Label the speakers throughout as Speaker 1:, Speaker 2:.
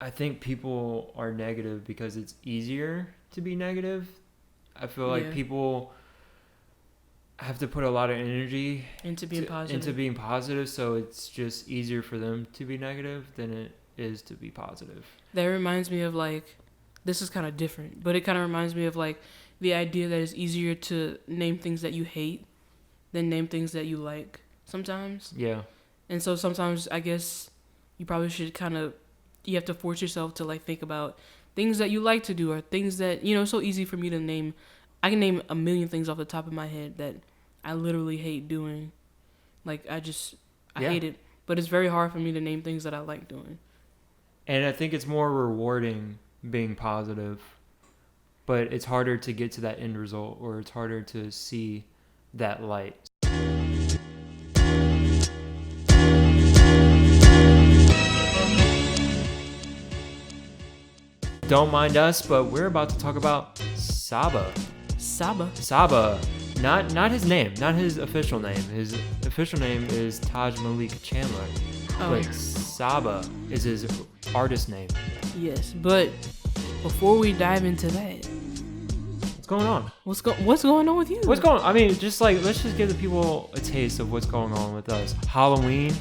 Speaker 1: I think people are negative because it's easier to be negative. I feel like people have to put a lot of energy
Speaker 2: into being
Speaker 1: positive, so it's just easier for them to be negative than it is to be positive.
Speaker 2: That reminds me of like, this is kind of different, but it kind of reminds me of like the idea that it's easier to name things that you hate than name things that you like sometimes.
Speaker 1: Yeah.
Speaker 2: And so sometimes I guess you probably should you have to force yourself to like think about things that you like to do or things that, it's so easy for me to name. I can name a million things off the top of my head that I literally hate doing. Like I hate it, but it's very hard for me to name things that I like doing.
Speaker 1: And I think it's more rewarding being positive, but it's harder to get to that end result, or it's harder to see that light. Don't mind us, but we're about to talk about Saba.
Speaker 2: Saba.
Speaker 1: Not his name, not his official name. His official name is Taj Malik Chandler.
Speaker 2: Oh.
Speaker 1: But Saba is his artist name.
Speaker 2: Yes, but before we dive into that,
Speaker 1: what's going on?
Speaker 2: What's going on with you?
Speaker 1: I mean, just like, let's just give the people a taste of what's going on with us. Halloween,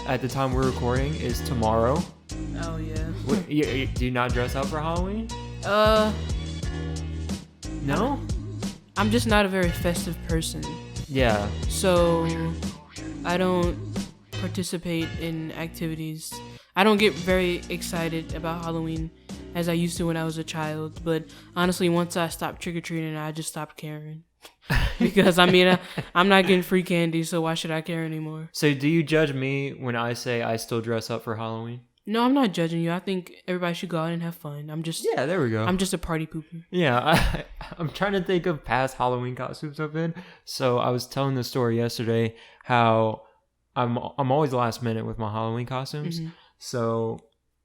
Speaker 1: at the time we're recording, is tomorrow.
Speaker 2: Oh yeah.
Speaker 1: Do you not dress up for Halloween? No?
Speaker 2: I'm just not a very festive person.
Speaker 1: Yeah.
Speaker 2: So I don't participate in activities. I don't get very excited about Halloween as I used to when I was a child. But honestly, once I stopped trick-or-treating, I just stopped caring. Because, I mean, I'm not getting free candy, so why should I care anymore?
Speaker 1: So do you judge me when I say I still dress up for Halloween?
Speaker 2: No, I'm not judging you. I think everybody should go out and have fun.
Speaker 1: Yeah, there we go.
Speaker 2: I'm just a party pooper.
Speaker 1: Yeah, I'm trying to think of past Halloween costumes I've been. So I was telling the story yesterday how I'm always last minute with my Halloween costumes. Mm-hmm. So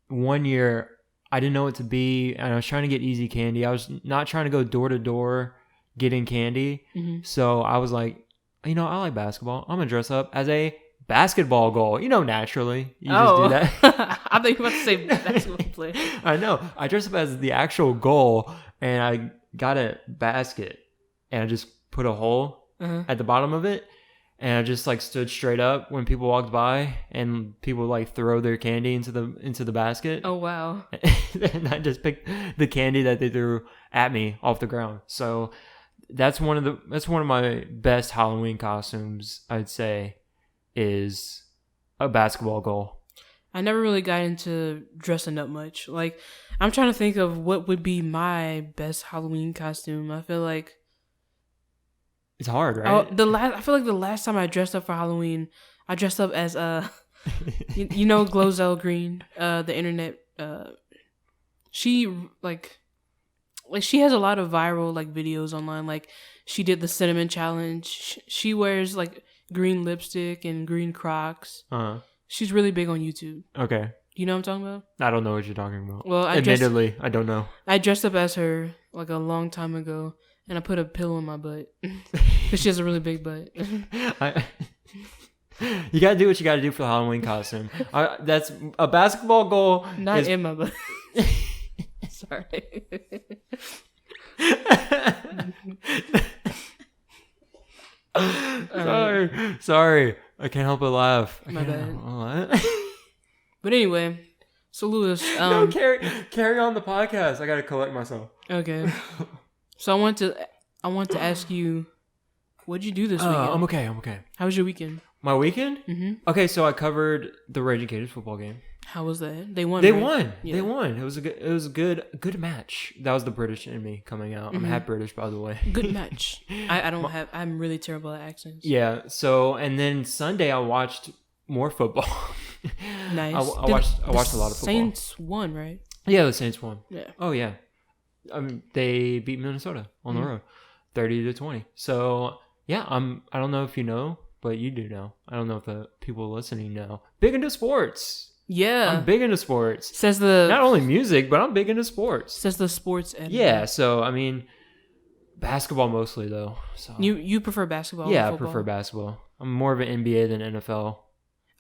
Speaker 1: one year I didn't know what to be, and I was trying to get easy candy. I was not trying to go door to door getting candy. Mm-hmm. So I was like, I like basketball. I'm gonna dress up as a basketball goal, naturally. You just do that.
Speaker 2: I thought you were about to say basketball player.
Speaker 1: I know. I dressed up as the actual goal, and I got a basket, and I just put a hole at the bottom of it, and I just like stood straight up when people walked by, and people like throw their candy into the basket.
Speaker 2: Oh wow!
Speaker 1: And I just picked the candy that they threw at me off the ground. So that's one of my best Halloween costumes, I'd say, is a basketball goal.
Speaker 2: I never really got into dressing up much. Like, I'm trying to think of what would be my best Halloween costume. I feel like
Speaker 1: it's hard, right?
Speaker 2: I feel like the last time I dressed up for Halloween, I dressed up as Glozell Green, the internet. She she has a lot of viral like videos online. Like, she did the cinnamon challenge. She wears like green lipstick and green Crocs. She's really big on YouTube.
Speaker 1: Okay.
Speaker 2: You know what I'm talking about?
Speaker 1: I don't know what you're talking about.
Speaker 2: Well,
Speaker 1: I don't know.
Speaker 2: I dressed up as her like a long time ago, and I put a pillow in my butt because she has a really big butt.
Speaker 1: You gotta do what you gotta do for the Halloween costume. That's a basketball goal.
Speaker 2: Not in my butt. Sorry.
Speaker 1: Sorry. I can't help but laugh.
Speaker 2: My bad. But anyway, so Lewis,
Speaker 1: no, carry on the podcast. I gotta collect myself.
Speaker 2: Okay. So I want to ask you, what'd you do this weekend?
Speaker 1: I'm okay.
Speaker 2: How was your weekend?
Speaker 1: My weekend?
Speaker 2: Mm-hmm.
Speaker 1: Okay, so I covered the Raging Cajuns football game.
Speaker 2: How was that? They won.
Speaker 1: Yeah. They won. It was a good match. That was the British in me coming out. Mm-hmm. I'm half British, by the way.
Speaker 2: Good match. I'm really terrible at accents.
Speaker 1: Yeah. So, and then Sunday I watched more football.
Speaker 2: Nice.
Speaker 1: I watched a lot of football.
Speaker 2: Saints won, right?
Speaker 1: Yeah, the Saints won.
Speaker 2: Yeah.
Speaker 1: Oh yeah. They beat Minnesota on the road, 30-20. So yeah, I don't know if you know, but you do know. I don't know if the people listening know. Big into sports.
Speaker 2: Yeah.
Speaker 1: I'm big into sports.
Speaker 2: Says the...
Speaker 1: Not only music, but I'm big into sports.
Speaker 2: Says the sports editor.
Speaker 1: Yeah, so, I mean, basketball mostly, though. So.
Speaker 2: You prefer basketball
Speaker 1: Yeah,
Speaker 2: over football?
Speaker 1: I prefer basketball. I'm more of an NBA than NFL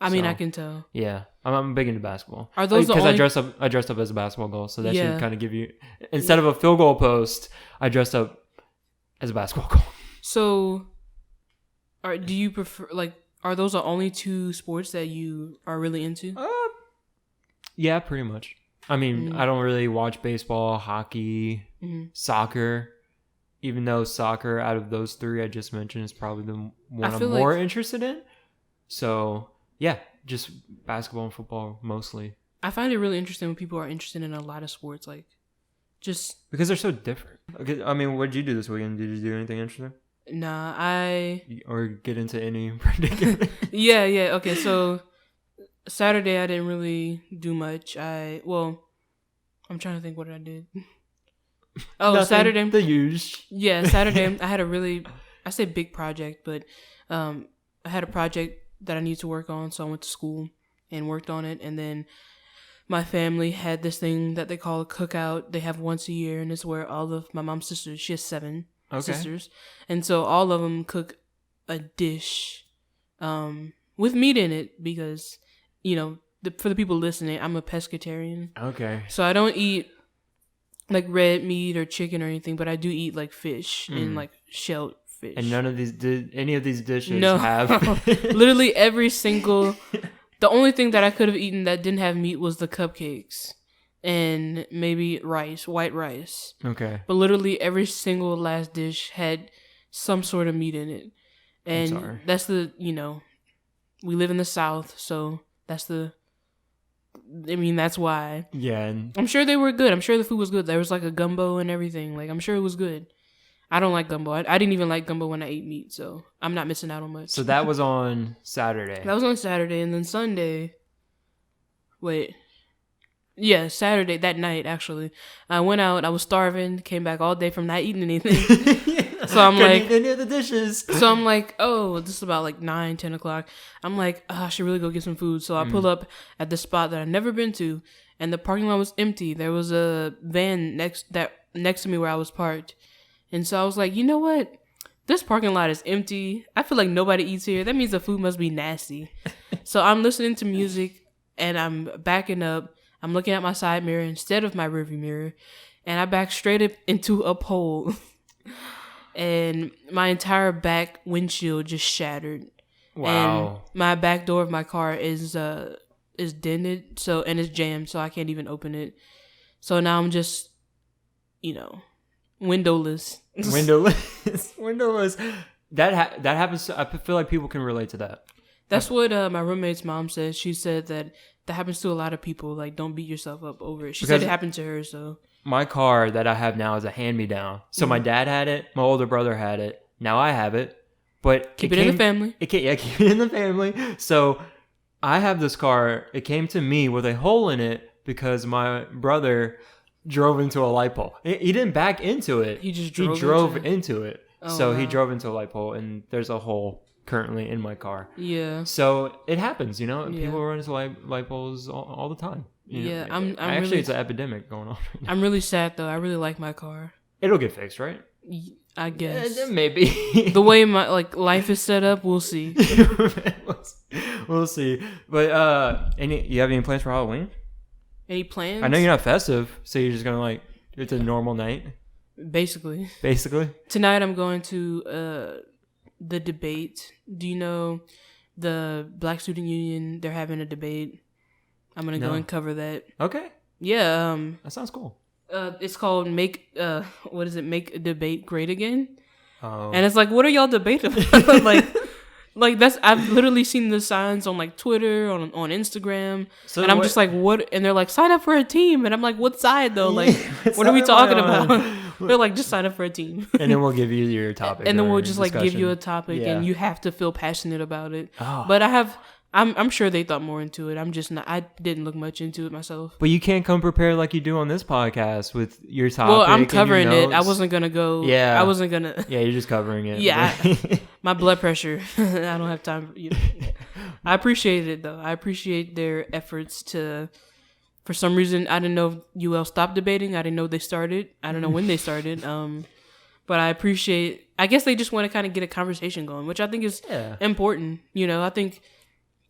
Speaker 2: I mean, I can tell.
Speaker 1: Yeah, I'm big into basketball.
Speaker 2: Are those
Speaker 1: because
Speaker 2: only...
Speaker 1: I dressed up as a basketball goal, so that should kind of give you, instead of a field goal post, I dressed up as a basketball goal.
Speaker 2: So, do you prefer, like, are those the only two sports that you are really into?
Speaker 1: Yeah, pretty much. I mean, I don't really watch baseball, hockey, soccer. Even though soccer, out of those three I just mentioned, is probably the one I'm more interested in. So, yeah, just basketball and football mostly.
Speaker 2: I find it really interesting when people are interested in a lot of sports, like, just...
Speaker 1: Because they're so different. Okay, I mean, what did you do this weekend? Did you do anything interesting?
Speaker 2: Nah,
Speaker 1: Or get into any particular...
Speaker 2: Yeah, okay, so... Saturday, I didn't really do much. I'm trying to think what I did. Oh,
Speaker 1: Nothing,
Speaker 2: Saturday.
Speaker 1: The usual.
Speaker 2: Yeah, Saturday, I had a really, I say big project, but I had a project that I need to work on, so I went to school and worked on it. And then my family had this thing that they call a cookout. They have once a year, and it's where all of my mom's sisters, she has 7 sisters. And so all of them cook a dish with meat in it because... You know, for the people listening, I'm a pescatarian.
Speaker 1: Okay.
Speaker 2: So I don't eat like red meat or chicken or anything, but I do eat like fish and like shelled fish.
Speaker 1: And none of these any of these dishes
Speaker 2: no.
Speaker 1: have
Speaker 2: Literally every single... The only thing that I could have eaten that didn't have meat was the cupcakes and maybe rice, white rice.
Speaker 1: Okay.
Speaker 2: But literally every single last dish had some sort of meat in it. And that's the, we live in the South, so... That's why.
Speaker 1: Yeah. And
Speaker 2: I'm sure they were good. I'm sure the food was good. There was like a gumbo and everything. Like, I'm sure it was good. I don't like gumbo. I didn't even like gumbo when I ate meat, so I'm not missing out on much.
Speaker 1: So that was on Saturday.
Speaker 2: That was on Saturday, and then Sunday. Saturday, that night, actually. I went out. I was starving. Came back all day from not eating anything. So I'm like...
Speaker 1: Couldn't eat any of the dishes.
Speaker 2: So I'm like, oh, this is about like 9, 10 o'clock. I'm like, I should really go get some food. So I pull up at the spot that I've never been to, and the parking lot was empty. There was a van next to me where I was parked. And so I was like, you know what? This parking lot is empty. I feel like nobody eats here. That means the food must be nasty. So I'm listening to music, and I'm backing up. I'm looking at my side mirror instead of my rearview mirror, and I back straight up into a pole. And my entire back windshield just shattered.
Speaker 1: Wow.
Speaker 2: And my back door of my car is dented, and it's jammed, so I can't even open it. So now I'm just, windowless. Windowless.
Speaker 1: That happens. I feel like people can relate to that.
Speaker 2: That's what my roommate's mom said. She said that happens to a lot of people. Like, don't beat yourself up over it. She said it happened to her, so...
Speaker 1: My car that I have now is a hand-me-down. So my dad had it. My older brother had it. Now I have it. But
Speaker 2: keep it in the family.
Speaker 1: Keep it in the family. So I have this car. It came to me with a hole in it because my brother drove into a light pole. He didn't back into it.
Speaker 2: He just drove
Speaker 1: into it.
Speaker 2: Oh,
Speaker 1: so
Speaker 2: wow.
Speaker 1: He drove into a light pole, and there's a hole currently in my car.
Speaker 2: Yeah.
Speaker 1: So it happens, People run into light poles all the time.
Speaker 2: Yeah,
Speaker 1: I'm actually really, it's an epidemic going on right now.
Speaker 2: I'm really sad though. I really like my car.
Speaker 1: It'll get fixed, right?
Speaker 2: I guess.
Speaker 1: Maybe.
Speaker 2: The way my life is set up, we'll see.
Speaker 1: We'll see. But you have any plans for Halloween?
Speaker 2: Any plans?
Speaker 1: I know you're not festive, so you're just gonna it's a normal night.
Speaker 2: Basically. Tonight I'm going to the debate. Do you know the Black Student Union? They're having a debate. I'm gonna go and cover that.
Speaker 1: Okay.
Speaker 2: Yeah.
Speaker 1: That sounds cool.
Speaker 2: It's called Make a Debate Great Again.
Speaker 1: Oh.
Speaker 2: And it's like, what are y'all debating about? like that's, I've literally seen the signs on like Twitter, on Instagram, and I'm just like, what? And they're like, sign up for a team, and I'm like, what side though? Like, what are we talking about? They're like, just sign up for a team.
Speaker 1: And then we'll give you your topic.
Speaker 2: And then we'll just give you a topic, and you have to feel passionate about it.
Speaker 1: Oh.
Speaker 2: But I'm sure they thought more into it. I'm just not. I didn't look much into it myself.
Speaker 1: But you can't come prepared like you do on this podcast with your topic.
Speaker 2: Well, I'm covering it. I wasn't gonna go.
Speaker 1: Yeah.
Speaker 2: I wasn't gonna.
Speaker 1: Yeah, you're just covering it.
Speaker 2: Yeah. My blood pressure. I don't have time. I appreciate it though. I appreciate their efforts to. For some reason, I didn't know if UL stopped debating. I didn't know they started. I don't know when they started. But I appreciate. I guess they just want to kind of get a conversation going, which I think is important. I think.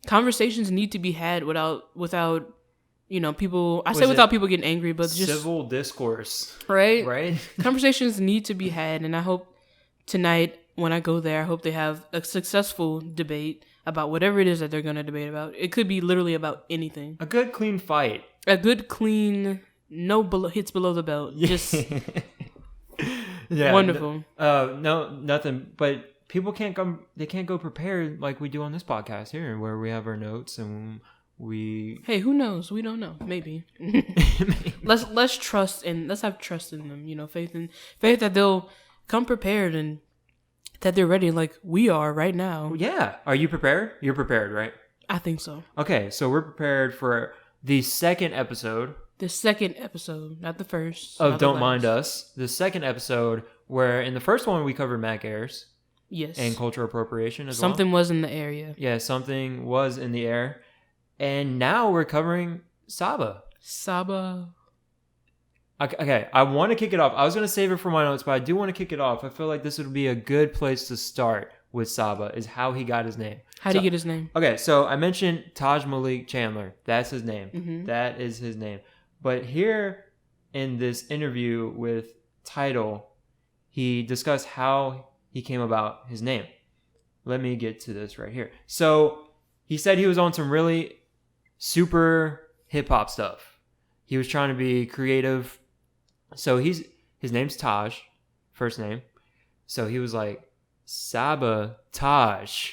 Speaker 2: conversations need to be had without people. I say without people getting angry, but just
Speaker 1: civil discourse,
Speaker 2: right? Conversations need to be had, and I hope tonight when I go there, I hope they have a successful debate about whatever it is that they're going to debate about. It could be literally about anything.
Speaker 1: A good, clean fight.
Speaker 2: A good, clean, hits below the belt. Just wonderful.
Speaker 1: No, nothing. But people can't come. They can't go prepared like we do on this podcast here, where we have our notes and we.
Speaker 2: Hey, who knows? We don't know. Maybe. Let's have trust in them. Faith that they'll come prepared and that they're ready, like we are right now.
Speaker 1: Yeah. Are you prepared? You're prepared, right?
Speaker 2: I think so.
Speaker 1: Okay, so we're prepared for the second episode.
Speaker 2: The second episode, not the first.
Speaker 1: Of Don't Mind Us. The second episode, where in the first one we covered Mac Ayres.
Speaker 2: Yes.
Speaker 1: And cultural appropriation as
Speaker 2: Something was in the area.
Speaker 1: Yeah, something was in the air. And now we're covering Saba. Okay, I want to kick it off. I was going to save it for my notes, but I do want to kick it off. I feel like this would be a good place to start with Saba, is how he got his name.
Speaker 2: How did he get his name?
Speaker 1: Okay, so I mentioned Taj Malik Chandler. That's his name.
Speaker 2: Mm-hmm.
Speaker 1: That is his name. But here in this interview with Tidal, he discussed how he came about his name. Let me get to this right here. So he said he was on some really super hip-hop stuff. He was trying to be creative. So his name's Taj, first name. So he was like, Saba Taj.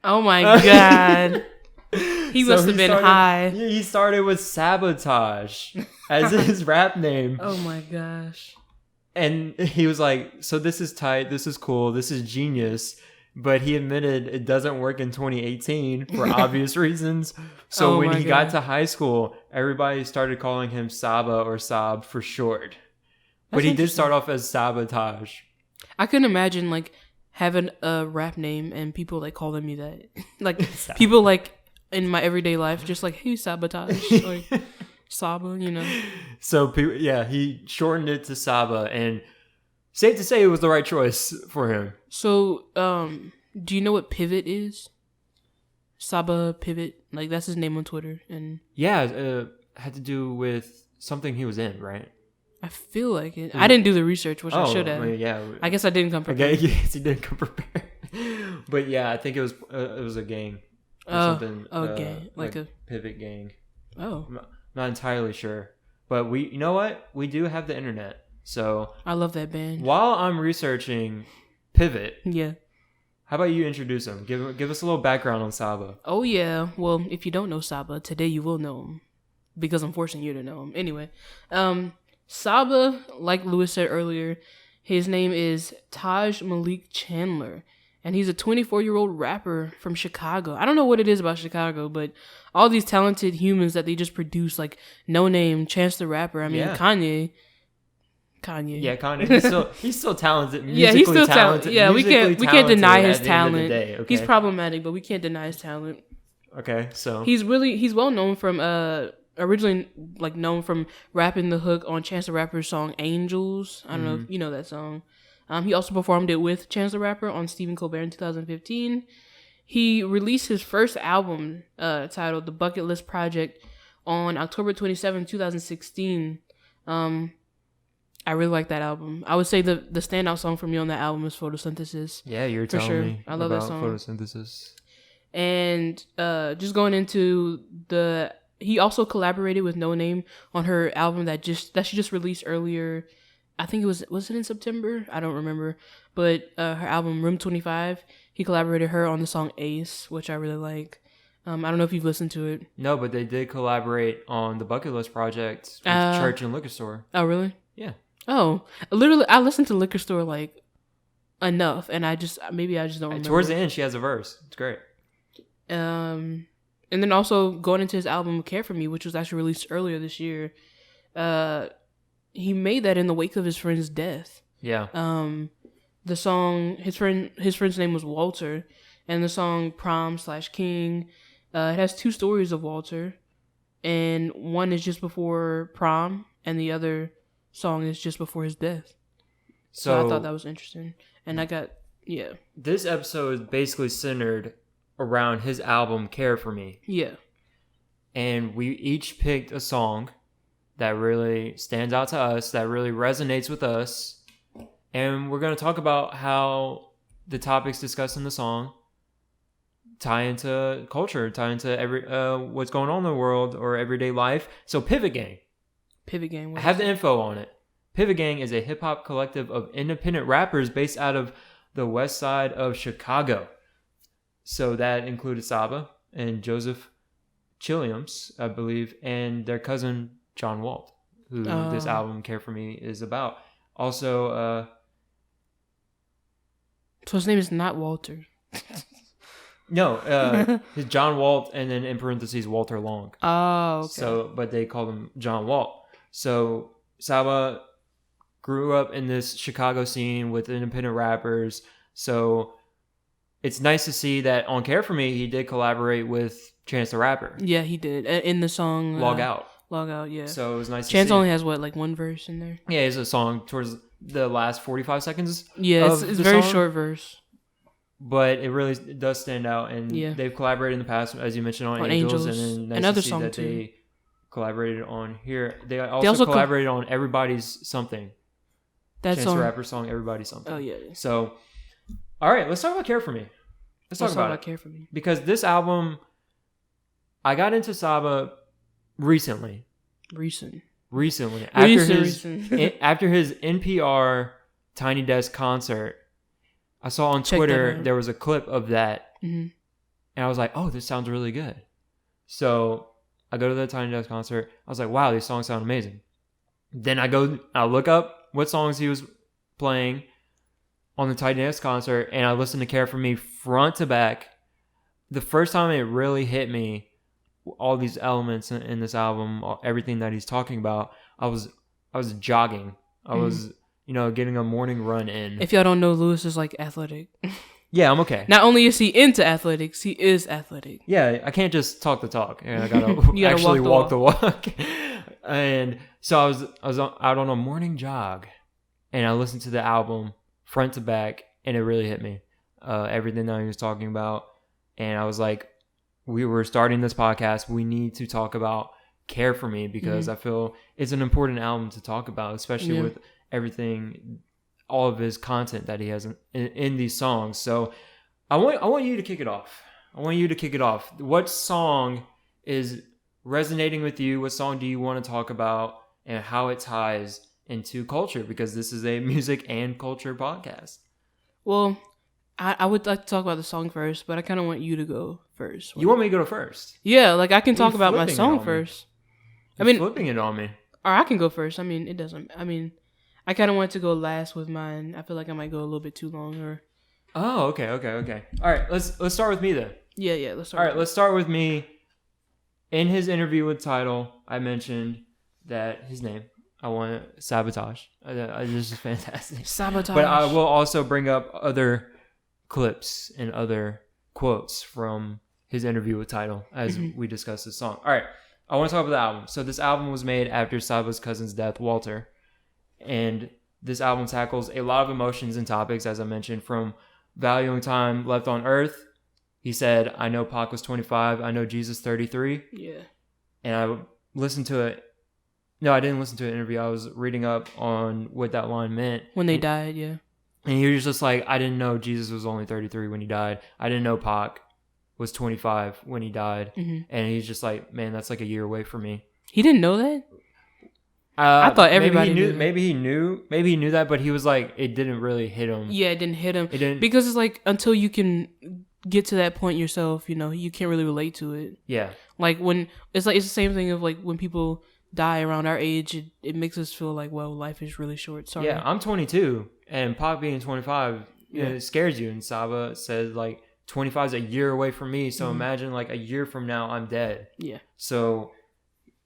Speaker 2: Oh my God. He must have been high.
Speaker 1: He started with Sabotage as his rap name.
Speaker 2: Oh my gosh.
Speaker 1: And he was like, so this is tight, this is cool, this is genius. But he admitted it doesn't work in 2018 for obvious reasons. So when he got to high school, everybody started calling him Saba or Sab for short. But he did start off as Sabotage.
Speaker 2: I couldn't imagine like having a rap name and people like calling me that. Like people like in my everyday life, just like, hey, Sabotage, like Saba,
Speaker 1: So he shortened it to Saba, and safe to say it was the right choice for him.
Speaker 2: So, do you know what Pivot is? Saba Pivot, like that's his name on Twitter, and
Speaker 1: had to do with something he was in, right?
Speaker 2: I feel like it. I didn't do the research, which I should have.
Speaker 1: Yeah.
Speaker 2: I guess I didn't come prepared.
Speaker 1: Okay, yes, he didn't come prepared. But yeah, I think it was a gang or something.
Speaker 2: Oh, gang, like a
Speaker 1: Pivot gang.
Speaker 2: Oh,
Speaker 1: I'm not entirely sure, but you know what? We do have the internet, so
Speaker 2: I love that band.
Speaker 1: While I'm researching Pivot,
Speaker 2: yeah.
Speaker 1: How about you introduce him? Give us a little background on Saba.
Speaker 2: Oh yeah. Well, if you don't know Saba, today you will know him because I'm forcing you to know him. Anyway, Saba, like Lewis said earlier, his name is Taj Malik Chandler, and he's a 24-year-old rapper from Chicago. I don't know what it is about Chicago, but all these talented humans that they just produce, like No Name, Chance the Rapper. I mean, yeah. Kanye.
Speaker 1: Yeah, Kanye. He's still talented.
Speaker 2: Yeah, he's still talented. Yeah, we can't deny his talent.
Speaker 1: Okay.
Speaker 2: He's problematic, but we can't deny his talent.
Speaker 1: Okay, so
Speaker 2: he's well known from originally like known from rapping the hook on Chance the Rapper's song Angels. I don't know if you know that song. He also performed it with Chance the Rapper on Stephen Colbert in 2015. He released his first album titled The Bucket List Project on October 27, 2016. I really like that album. I would say the standout song for me on that album is Photosynthesis.
Speaker 1: Yeah, you're telling me I love that song. Photosynthesis. And
Speaker 2: just going into he also collaborated with No Name on her album that she just released earlier. I think was it in September? I don't remember. But her album Room 25, he collaborated her on the song Ace, which I really like. I don't know if you've listened to it.
Speaker 1: No, but they did collaborate on the Bucket List Project with Church and Liquor Store.
Speaker 2: Oh, really?
Speaker 1: Yeah.
Speaker 2: Oh, literally, I listened to Liquor Store like enough, and I just don't remember.
Speaker 1: Towards the end, she has a verse. It's great.
Speaker 2: And then also going into his album Care For Me, which was actually released earlier this year, he made that in the wake of his friend's death.
Speaker 1: Yeah.
Speaker 2: The song, his friend's name was Walter, and the song Prom/King, it has two stories of Walter, and one is just before prom, and the other song is just before his death. So I thought that was interesting, and I got
Speaker 1: This episode is basically centered around his album Care for Me.
Speaker 2: Yeah.
Speaker 1: And we each picked a song that really stands out to us, that really resonates with us. And we're going to talk about how the topics discussed in the song tie into culture, tie into every what's going on in the world or everyday life. So Pivot Gang.
Speaker 2: Pivot Gang.
Speaker 1: I have the info on it. Pivot Gang is a hip-hop collective of independent rappers based out of the west side of Chicago. So that included Saba and Joseph Chilliams, I believe, and their cousin John Walt, who this album Care For Me is about. Also,
Speaker 2: so his name is not Walter.
Speaker 1: No, his John Walt, and then in parentheses Walter Long.
Speaker 2: Oh, okay.
Speaker 1: So, but they called him John Walt. So Saba grew up in this Chicago scene with independent rappers. So it's nice to see that on Care For Me, he did collaborate with Chance the Rapper.
Speaker 2: Yeah, he did in the song
Speaker 1: Log Out.
Speaker 2: Log Out, yeah.
Speaker 1: So it was nice.
Speaker 2: Chance
Speaker 1: to see.
Speaker 2: only has what, like one verse in there?
Speaker 1: Yeah, it's a song towards the last 45 seconds.
Speaker 2: Yeah, it's very short verse.
Speaker 1: But it really does stand out, and they've collaborated in the past, as you mentioned, on Angels, and then nice
Speaker 2: another
Speaker 1: to see
Speaker 2: song
Speaker 1: that
Speaker 2: too.
Speaker 1: They collaborated on here. They also collaborated on Everybody's Something.
Speaker 2: That
Speaker 1: Chance
Speaker 2: song,
Speaker 1: the Rapper song, Everybody's Something.
Speaker 2: Oh yeah.
Speaker 1: So, all right, let's talk about Care For Me. Let's talk about
Speaker 2: Care For Me,
Speaker 1: because this album, I got into Saba recently. After his NPR Tiny Desk concert. I saw on Twitter there was a clip of that, and I was like, "Oh, this sounds really good." So I go to the Tiny Desk concert. I was like, "Wow, these songs sound amazing." Then I look up what songs he was playing on the Tiny Desk concert, and I listened to "Care For Me" front to back. The first time it really hit me, all these elements in this album, everything that he's talking about. I was jogging. I was. Getting a morning run in.
Speaker 2: If y'all don't know, Lewis is like athletic.
Speaker 1: Yeah, I'm okay.
Speaker 2: Not only is he into athletics, he is athletic.
Speaker 1: Yeah, I can't just talk the talk. I gotta actually walk the walk. And so I was out on a morning jog, and I listened to the album front to back, and it really hit me. Everything that he was talking about, and I was like, we were starting this podcast. We need to talk about Care For Me because I feel it's an important album to talk about, especially with everything, all of his content that he has in these songs. So I want you to kick it off. What song is resonating with you? What song do you want to talk about, and how it ties into culture? Because this is a music and culture podcast.
Speaker 2: Well, I would like to talk about the song first, but I kind of want you to go first.
Speaker 1: You want me to go first?
Speaker 2: Yeah, like I can talk about my song first.
Speaker 1: You're flipping it on me.
Speaker 2: Or I can go first. I kind of want to go last with mine. I feel like I might go a little bit too long.
Speaker 1: Oh, okay. All right, let's start with me then.
Speaker 2: Yeah, let's start.
Speaker 1: All right, let's start with me. In his interview with Tidal, I mentioned that his name, I want Sabotage. This is fantastic.
Speaker 2: Sabotage.
Speaker 1: But I will also bring up other clips and other quotes from his interview with Tidal as we discuss this song. All right, I want to talk about the album. So this album was made after Saba's cousin's death, Walter. And this album tackles a lot of emotions and topics, as I mentioned, from valuing time left on earth. He said, I know Pac was 25. I know Jesus 33.
Speaker 2: Yeah.
Speaker 1: And I listened to it. No, I didn't listen to an interview. I was reading up on what that line meant.
Speaker 2: When they died, yeah.
Speaker 1: And he was just like, I didn't know Jesus was only 33 when he died. I didn't know Pac was 25 when he died. And he's just like, man, that's like a year away from me.
Speaker 2: He didn't know that? I thought everybody knew.
Speaker 1: Maybe he knew that, but he was like, it didn't really hit him.
Speaker 2: Yeah, it didn't hit him. Because it's like, until you can get to that point yourself, you can't really relate to it.
Speaker 1: Yeah.
Speaker 2: Like when it's the same thing of like when people die around our age, it makes us feel like, well, life is really short. Sorry.
Speaker 1: Yeah, I'm 22, and Pac being 25, it scares you. And Saba said like 25 is a year away from me, so imagine like a year from now I'm dead.
Speaker 2: Yeah.
Speaker 1: So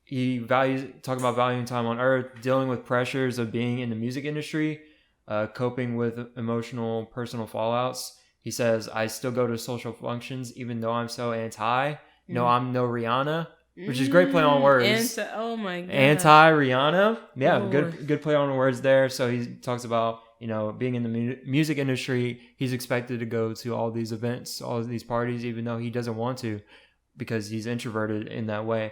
Speaker 1: he talking about valuing time on earth, dealing with pressures of being in the music industry, coping with emotional personal fallouts. He says, I still go to social functions even though I'm so anti. No, I'm no Rihanna, which is great play on words.
Speaker 2: Oh my god.
Speaker 1: Anti Rihanna. Yeah,
Speaker 2: Lord.
Speaker 1: good play on words there. So he talks about, being in the music industry, he's expected to go to all these events, all of these parties, even though he doesn't want to because he's introverted in that way.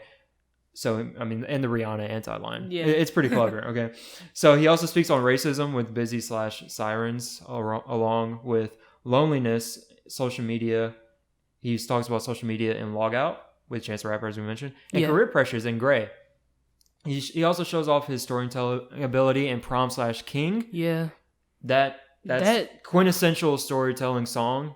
Speaker 1: So, I mean, in the Rihanna anti-line, it's pretty clever. Okay. So he also speaks on racism with busy/sirens along with loneliness, social media. He talks about social media in Logout with Chance the Rapper, as we mentioned, and career pressures in Gray. He also shows off his storytelling ability in Prom/King.
Speaker 2: Yeah.
Speaker 1: That's quintessential storytelling song.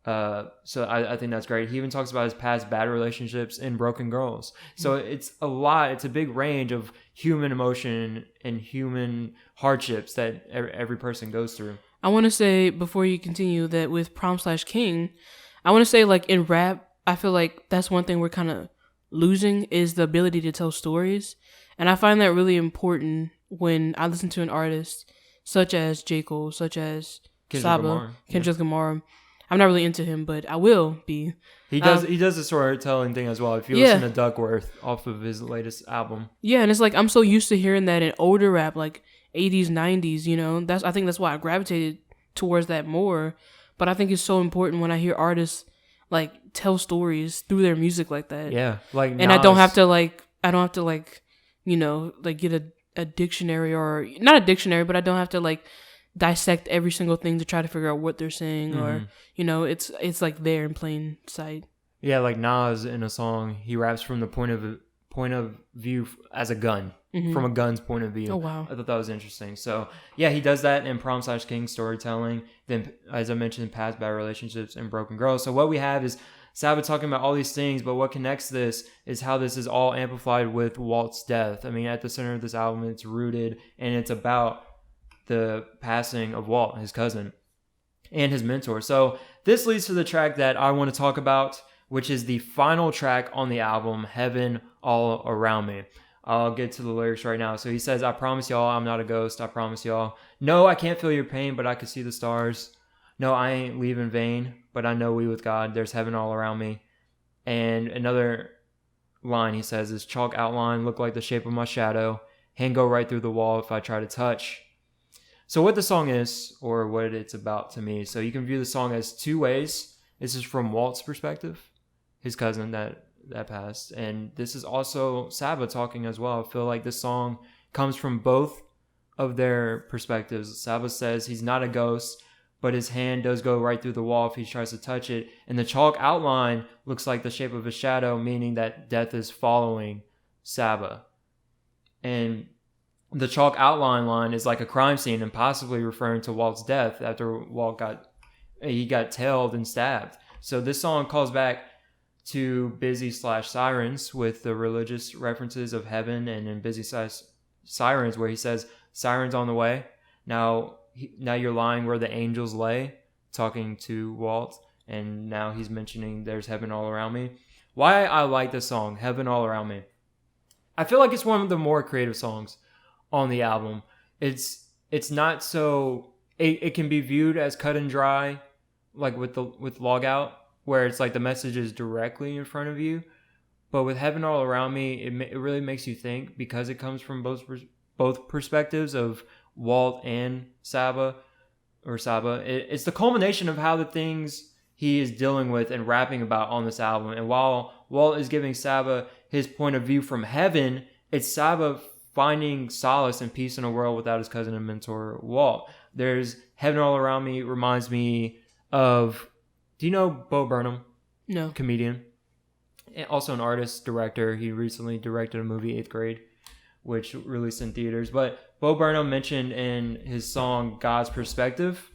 Speaker 1: So I think that's great. He even talks about his past bad relationships in Broken Girls. So it's a lot. It's a big range of human emotion and human hardships that every person goes through.
Speaker 2: I want to say, before you continue, that with Prom/King, I want to say, like, in rap, I feel like that's one thing we're kind of losing is the ability to tell stories. And I find that really important when I listen to an artist such as J. Cole, such as Saba, Kendrick Lamar. I'm not really into him, but I will be.
Speaker 1: He does the storytelling thing as well. If you listen to Duckworth off of his latest album.
Speaker 2: Yeah, and it's like I'm so used to hearing that in older rap, like 80s, 90s, I think that's why I gravitated towards that more. But I think it's so important when I hear artists like tell stories through their music like that.
Speaker 1: Yeah, like
Speaker 2: and Nas. I don't have to get a dictionary, or not a dictionary, but I don't have to like dissect every single thing to try to figure out what they're saying, or it's like there in plain sight.
Speaker 1: Yeah, like Nas in a song, he raps from the point of view as a gun, from a gun's point of view.
Speaker 2: Oh wow,
Speaker 1: I thought that was interesting. So yeah, he does that in Prom/King storytelling. Then, as I mentioned, past bad relationships and Broken Girls. So what we have is Saba talking about all these things, but what connects this is how this is all amplified with Walt's death. I mean, at the center of this album, it's rooted and it's about the passing of Walt, his cousin, and his mentor. So this leads to the track that I want to talk about, which is the final track on the album, Heaven All Around Me. I'll get to the lyrics right now. So he says, I promise y'all I'm not a ghost. I promise y'all. No, I can't feel your pain, but I can see the stars. No, I ain't leaving vain, but I know we with God. There's heaven all around me. And another line he says is, chalk outline look like the shape of my shadow. Hand go right through the wall if I try to touch. So what the song is, or what it's about to me. So you can view the song as two ways. This is from Walt's perspective, his cousin that passed. And this is also Saba talking as well. I feel like this song comes from both of their perspectives. Saba says he's not a ghost, but his hand does go right through the wall if he tries to touch it. And the chalk outline looks like the shape of a shadow, meaning that death is following Saba. And the chalk outline line is like a crime scene and possibly referring to Walt's death after Walt got tailed and stabbed. So this song calls back to Busy/Sirens with the religious references of heaven, and in Busy/Sirens where he says, sirens on the way. Now you're lying where the angels lay, talking to Walt, and now he's mentioning there's heaven all around me. Why I like this song, Heaven All Around Me. I feel like it's one of the more creative songs on the album. It's not so, it can be viewed as cut and dry, like with Logout, where it's like the message is directly in front of you. But with Heaven All Around Me, it really makes you think, because it comes from both perspectives of Walt and Saba. It's the culmination of how the things he is dealing with and rapping about on this album. And while Walt is giving Saba his point of view from heaven, it's Saba finding solace and peace in a world without his cousin and mentor, Walt. There's Heaven All Around Me reminds me of, do you know Bo Burnham?
Speaker 2: No.
Speaker 1: Comedian. And also an artist, director. He recently directed a movie, 8th Grade, which released in theaters. But Bo Burnham mentioned in his song, God's Perspective.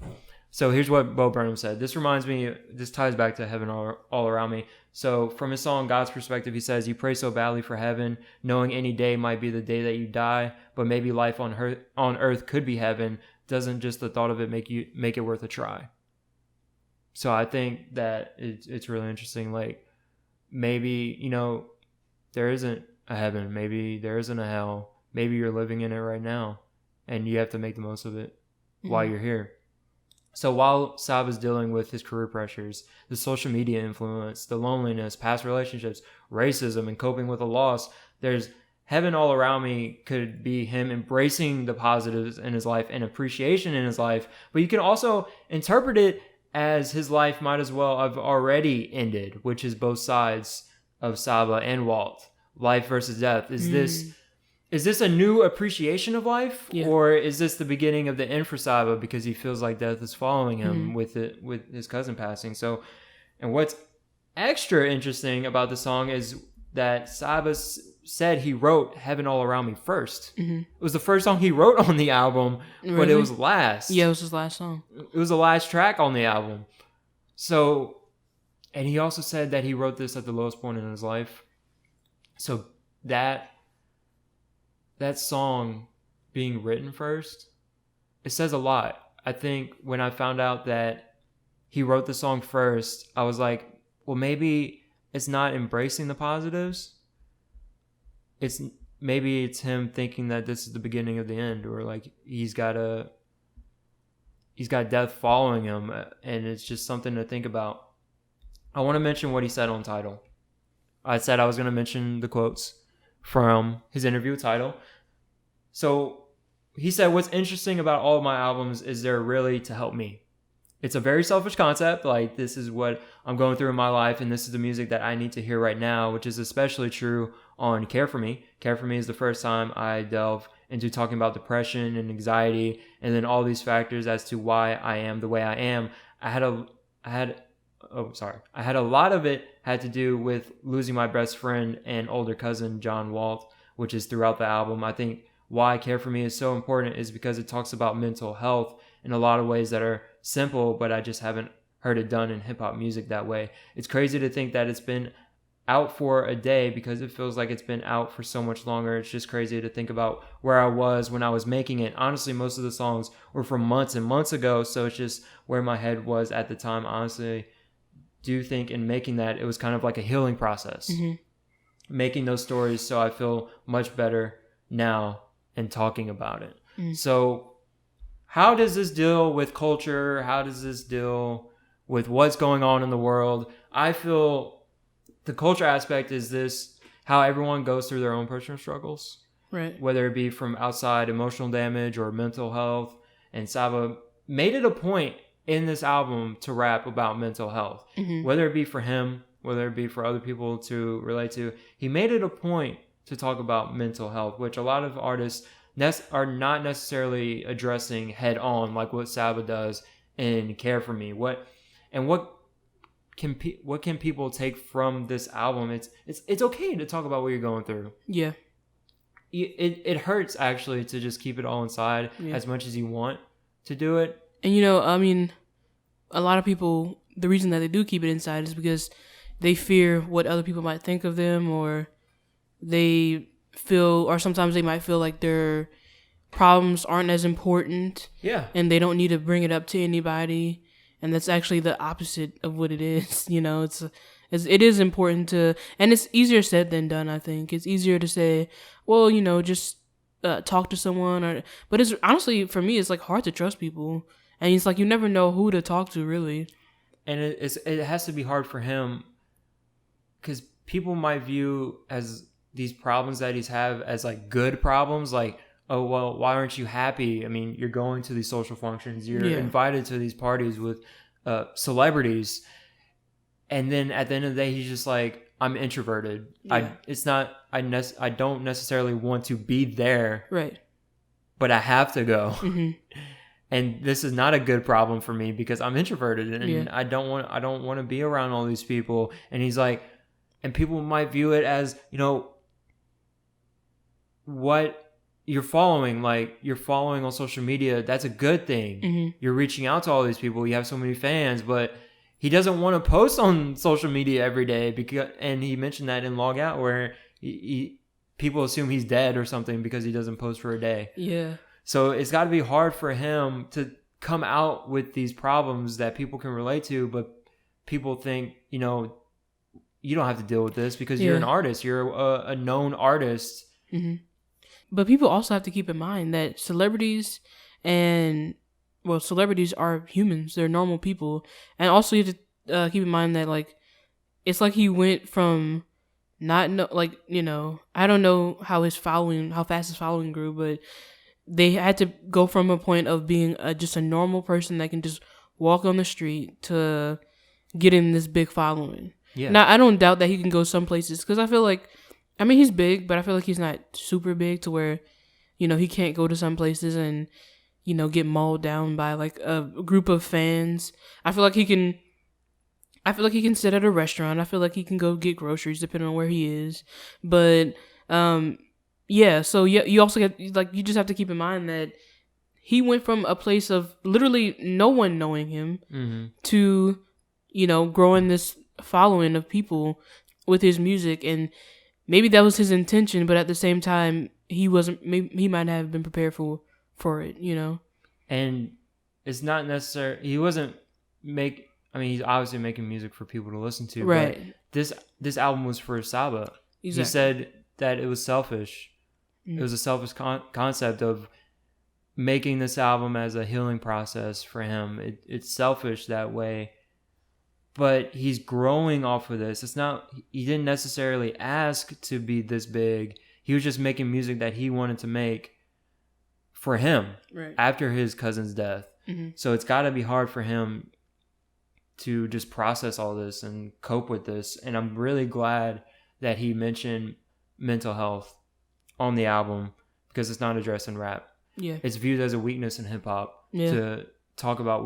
Speaker 1: So here's what Bo Burnham said. This ties back to Heaven All Around Me. So from his song, God's Perspective, he says, you pray so badly for heaven, knowing any day might be the day that you die, but maybe life on earth could be heaven. Doesn't just the thought of it make it worth a try? So I think that it's really interesting. Like, maybe, there isn't a heaven. Maybe there isn't a hell. Maybe you're living in it right now, and you have to make the most of it while you're here. So while Saba's dealing with his career pressures, the social media influence, the loneliness, past relationships, racism, and coping with a loss, there's Heaven All Around Me could be him embracing the positives in his life and appreciation in his life. But you can also interpret it as his life might as well have already ended, which is both sides of Saba and Walt. Life versus death. Is this a new appreciation of life?
Speaker 2: Yeah.
Speaker 1: Or is this the beginning of the end for Saba because he feels like death is following him with his cousin passing? So, and what's extra interesting about the song is that Saba said he wrote Heaven All Around Me first. It was the first song he wrote on the album, but it was last.
Speaker 2: Yeah, it was his last song.
Speaker 1: It was the last track on the album. So, and he also said that he wrote this at the lowest point in his life. So that song being written first, it says a lot. I think when I found out that he wrote the song first, I was like, well, maybe it's not embracing the positives. Maybe it's him thinking that this is the beginning of the end, or like he's got death following him, and it's just something to think about. I want to mention what he said on Tidal. I said I was going to mention the quotes from his interview with Tidal. So he said, what's interesting about all of my albums is they're really to help me. It's a very selfish concept. Like, this is what I'm going through in my life, and this is the music that I need to hear right now, which is especially true on Care For Me. Care For Me is the first time I delve into talking about depression and anxiety, and then all these factors as to why I am the way I am. I had a lot of it had to do with losing my best friend and older cousin, John Walt, which is throughout the album. I think why Care For Me is so important is because it talks about mental health in a lot of ways that are simple, but I just haven't heard it done in hip hop music that way. It's crazy to think that it's been out for a day because it feels like it's been out for so much longer. It's just crazy to think about where I was when I was making it. Honestly, most of the songs were from months and months ago, so it's just where my head was at the time. Honestly, do think in making that, it was kind of like a healing process. Making those stories, so I feel much better now and talking about it. So how does this deal with culture? How does this deal with what's going on in the world? I feel the culture aspect is this, how everyone goes through their own personal struggles.
Speaker 2: Right.
Speaker 1: Whether it be from outside emotional damage or mental health. And Saba made it a point in this album to rap about mental health. Whether it be for him, whether it be for other people to relate to, he made it a point to talk about mental health, which a lot of artists are not necessarily addressing head on, like what Saba does in Care For Me. What can people take from this album? It's okay to talk about what you're going through.
Speaker 2: Yeah.
Speaker 1: It hurts actually to just keep it all inside as much as you want to do it.
Speaker 2: And I mean, a lot of people, the reason that they do keep it inside is because they fear what other people might think of them, or sometimes they might feel like their problems aren't as important.
Speaker 1: Yeah.
Speaker 2: And they don't need to bring it up to anybody. And that's actually the opposite of what it is. It is important to, and it's easier said than done, I think. It's easier to say, well, just talk to someone, but it's honestly, for me, it's like hard to trust people. And it's like you never know who to talk to, really. And
Speaker 1: it has to be hard for him because people might view as these problems that he's have as like good problems, like, oh, well, why aren't you happy? I mean, you're going to these social functions, you're invited to these parties with celebrities, and then at the end of the day, he's just like, I'm introverted. I don't necessarily want to be there,
Speaker 2: right? But
Speaker 1: I have to go. And this is not a good problem for me because I'm introverted and I don't want to be around all these people. And he's like, and people might view it as, what you're following, like you're following on social media, that's a good thing. You're reaching out to all these people, you have so many fans, but he doesn't want to post on social media every day and he mentioned that in Log Out where people assume he's dead or something because he doesn't post for a day.
Speaker 2: Yeah.
Speaker 1: So it's got to be hard for him to come out with these problems that people can relate to, but people think, you don't have to deal with this because you're an artist. You're a known artist.
Speaker 2: But people also have to keep in mind that celebrities are humans. They're normal people. And also you have to keep in mind that, like, it's like he went from not know, like, I don't know how fast his following grew, but they had to go from a point of being just a normal person that can just walk on the street to getting this big following. Yeah. Now, I don't doubt that he can go some places, because I feel like, he's big, but I feel like he's not super big to where, he can't go to some places and, get mauled down by like a group of fans. I feel like he can sit at a restaurant. I feel like he can go get groceries depending on where he is. But, yeah, so you also you just have to keep in mind that he went from a place of literally no one knowing him to, growing this following of people with his music. And maybe that was his intention, but at the same time, he might not have been prepared for it,
Speaker 1: And it's not necessary. He wasn't he's obviously making music for people to listen to, right? But this album was for Saba. Exactly. He said that it was selfish. It was a selfish concept of making this album as a healing process for him. It's selfish that way, but he's growing off of this. He didn't necessarily ask to be this big. He was just making music that he wanted to make for him after his cousin's death. Mm-hmm. So it's got to be hard for him to just process all this and cope with this. And I'm really glad that he mentioned mental health on the album, because it's not addressed in rap. Yeah. It's viewed as a weakness in hip hop to talk about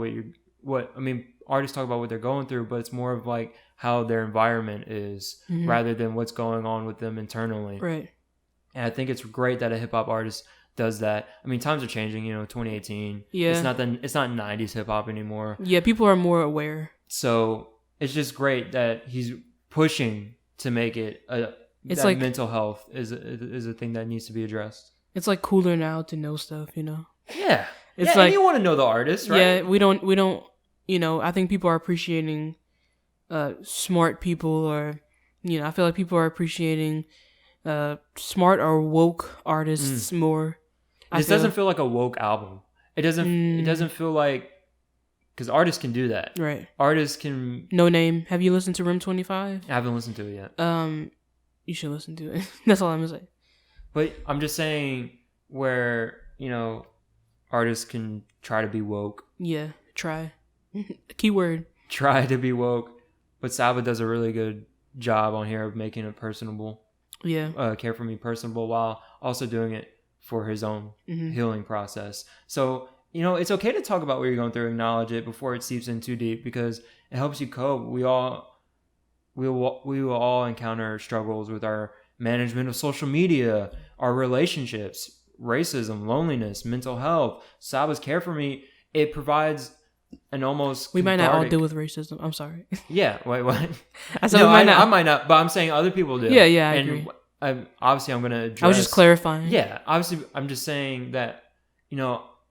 Speaker 1: artists talk about what they're going through, but it's more of like how their environment is rather than what's going on with them internally. Right. And I think it's great that a hip hop artist does that. Times are changing, 2018. Yeah. It's not 90s hip hop anymore.
Speaker 2: Yeah, people are more aware.
Speaker 1: So it's just great that he's pushing to make it mental health is a thing that needs to be addressed.
Speaker 2: It's like cooler now to know stuff,
Speaker 1: Yeah. It's like, and you want to know the artist, right?
Speaker 2: Yeah, we don't, I think people are appreciating smart people, or, I feel like people are appreciating smart or woke artists more.
Speaker 1: This doesn't feel like a woke album. It doesn't feel like, because artists can do that. Right. Artists can.
Speaker 2: No Name. Have you listened to Room 25?
Speaker 1: I haven't listened to it yet.
Speaker 2: You should listen to it. That's all I'm gonna say.
Speaker 1: But I'm just saying where, artists can try to be woke.
Speaker 2: Yeah, try. Keyword.
Speaker 1: Try to be woke. But Saba does a really good job on here of making it personable. Yeah. Care for Me personable, while also doing it for his own healing process. So, it's okay to talk about what you're going through, acknowledge it before it seeps in too deep, because it helps you cope. We will all encounter struggles with our management of social media, our relationships, racism, loneliness, mental health. Saba's Care for Me, it provides an almost
Speaker 2: we might not all deal with racism. I'm sorry.
Speaker 1: Yeah. Wait, what?
Speaker 2: I said I
Speaker 1: might not, but I'm saying other people do.
Speaker 2: Yeah, I agree.
Speaker 1: Obviously, I'm going to address...
Speaker 2: I was just clarifying.
Speaker 1: Yeah, obviously, I'm just saying that,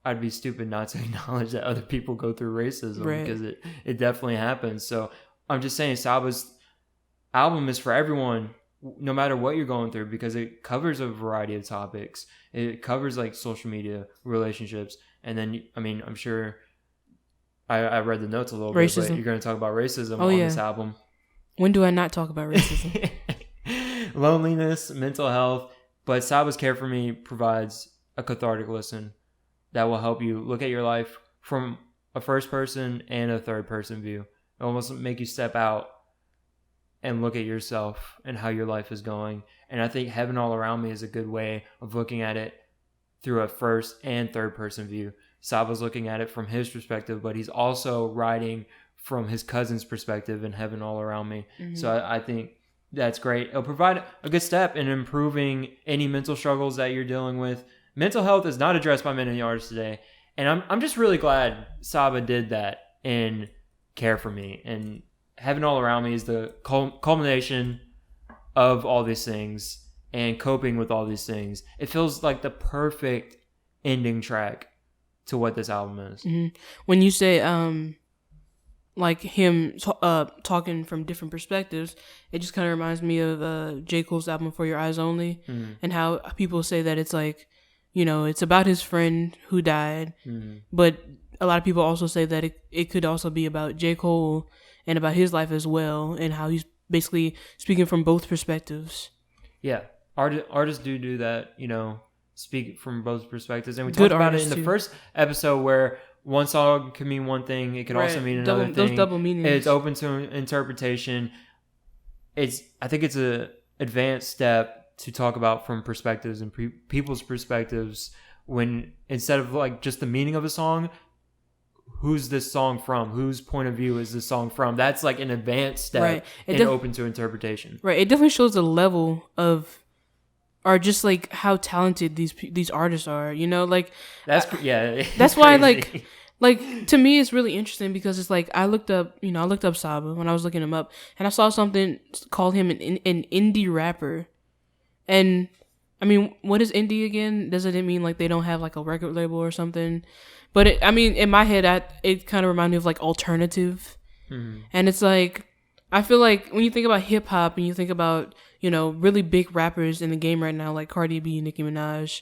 Speaker 1: I'd be stupid not to acknowledge that other people go through racism, because it definitely happens. So I'm just saying Saba's album is for everyone, no matter what you're going through, because it covers a variety of topics. It covers like social media, relationships, and then, I'm sure I read the notes a little bit, but you're going to talk about racism on this album.
Speaker 2: When do I not talk about racism?
Speaker 1: Loneliness, mental health, but Saba's Care for Me provides a cathartic listen that will help you look at your life from a first person and a third person view. It almost make you step out and look at yourself and how your life is going. And I think Heaven All Around Me is a good way of looking at it through a first and third person view. Saba's looking at it from his perspective, but he's also writing from his cousin's perspective in Heaven All Around Me. Mm-hmm. So I think that's great. It'll provide a good step in improving any mental struggles that you're dealing with. Mental health is not addressed by many artists today. And I'm just really glad Saba did that in Care for Me. And Heaven All Around Me is the culmination of all these things and coping with all these things. It feels like the perfect ending track to what this album is.
Speaker 2: Mm-hmm. When you say like him talking from different perspectives, it just kind of reminds me of J. Cole's album For Your Eyes Only, and how people say that it's like, it's about his friend who died, but a lot of people also say that it could also be about J. Cole and about his life as well, and how he's basically speaking from both perspectives.
Speaker 1: Yeah, artists do that. Speak from both perspectives, and we
Speaker 2: Good
Speaker 1: talked about it in
Speaker 2: artists,
Speaker 1: the
Speaker 2: too.
Speaker 1: first episode where one song can mean one thing, it could also
Speaker 2: Right.
Speaker 1: mean another
Speaker 2: Those
Speaker 1: thing.
Speaker 2: double meanings.
Speaker 1: It's open to interpretation. I think it's a advanced step to talk about from perspectives and people's perspectives, when instead of like just the meaning of a song, who's this song from? Whose point of view is this song from? That's like an advanced step,
Speaker 2: Right.
Speaker 1: and open to interpretation.
Speaker 2: Right. It definitely shows the level of, or just like how talented these artists are. Like
Speaker 1: That's
Speaker 2: that's why
Speaker 1: crazy.
Speaker 2: like to me it's really interesting, because it's like I looked up Saba when I was looking him up, and I saw something called him an indie rapper. And I mean, what is indie again? Doesn't it mean like they don't have like a record label or something? But in my head, it kind of reminded me of like alternative. And it's like, I feel like when you think about hip hop and you think about, really big rappers in the game right now, like Cardi B, Nicki Minaj,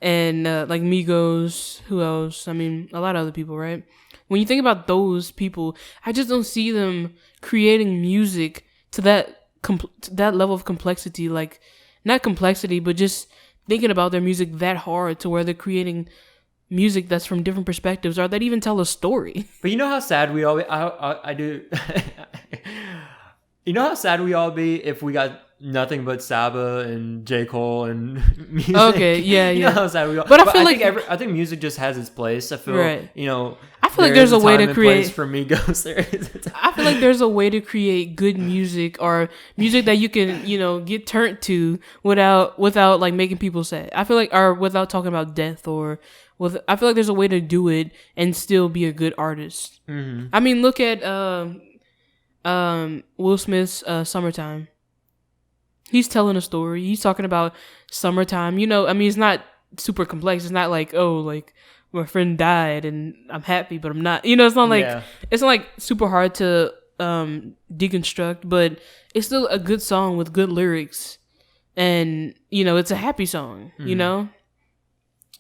Speaker 2: and like Migos, who else? I mean, a lot of other people, right? When you think about those people, I just don't see them creating music to that level of complexity. Like, not complexity, but just thinking about their music that hard to where they're creating music that's from different perspectives, or that even tell a story.
Speaker 1: But you know how sad we all be? I do. You know how sad we all be if we got nothing but Saba and J. Cole and music?
Speaker 2: Okay, yeah,
Speaker 1: You know how sad we all.
Speaker 2: But I feel like
Speaker 1: I think music just has its place. I feel,
Speaker 2: Right.
Speaker 1: I
Speaker 2: feel like there's a way to create
Speaker 1: for Migos. There is a time.
Speaker 2: I feel like there's a way to create good music, or music that you can, get turned to without like making people sad. I feel like, or without talking about death, or I feel like there's a way to do it and still be a good artist.
Speaker 1: Mm-hmm.
Speaker 2: I mean, look at Will Smith's "Summertime." He's telling a story. He's talking about summertime. I mean, it's not super complex. It's not like, oh, like my friend died and I'm happy, but I'm not. It's not like it's not like super hard to deconstruct, but it's still a good song with good lyrics, and it's a happy song.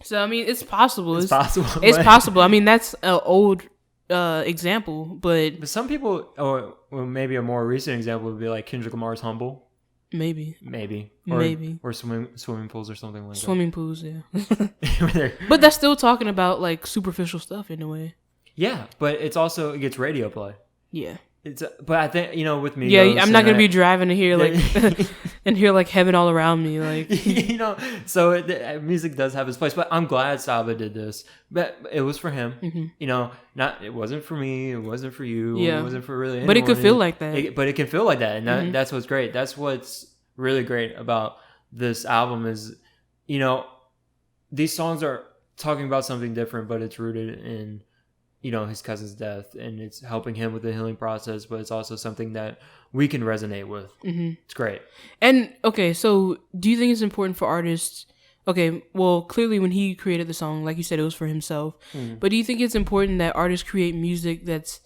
Speaker 2: So I mean, it's possible.
Speaker 1: It's possible.
Speaker 2: It's possible. I mean, that's an old example, but
Speaker 1: some people, or maybe a more recent example would be like Kendrick Lamar's "Humble."
Speaker 2: Maybe.
Speaker 1: Or swimming pools or something like
Speaker 2: swimming pools, yeah.
Speaker 1: that.
Speaker 2: But that's still talking about like superficial stuff in a way.
Speaker 1: Yeah, but it gets radio play.
Speaker 2: Yeah.
Speaker 1: But I think with me.
Speaker 2: Yeah, I'm not gonna be driving to hear like and hear like heaven all around me, like
Speaker 1: So music does have its place, but I'm glad Saba did this. But it was for him. Mm-hmm. It wasn't for me. It wasn't for you.
Speaker 2: Yeah.
Speaker 1: It wasn't for really anyone.
Speaker 2: But it could feel like that.
Speaker 1: But it can feel like that, and that's what's great. That's what's really great about this album is, these songs are talking about something different, but it's rooted in his cousin's death, and it's helping him with the healing process, but it's also something that we can resonate with. Mm-hmm. It's great.
Speaker 2: And okay, so do you think it's important for artists? Okay, well, clearly when he created the song, like you said, it was for himself. Mm. But do you think it's important that artists create music that's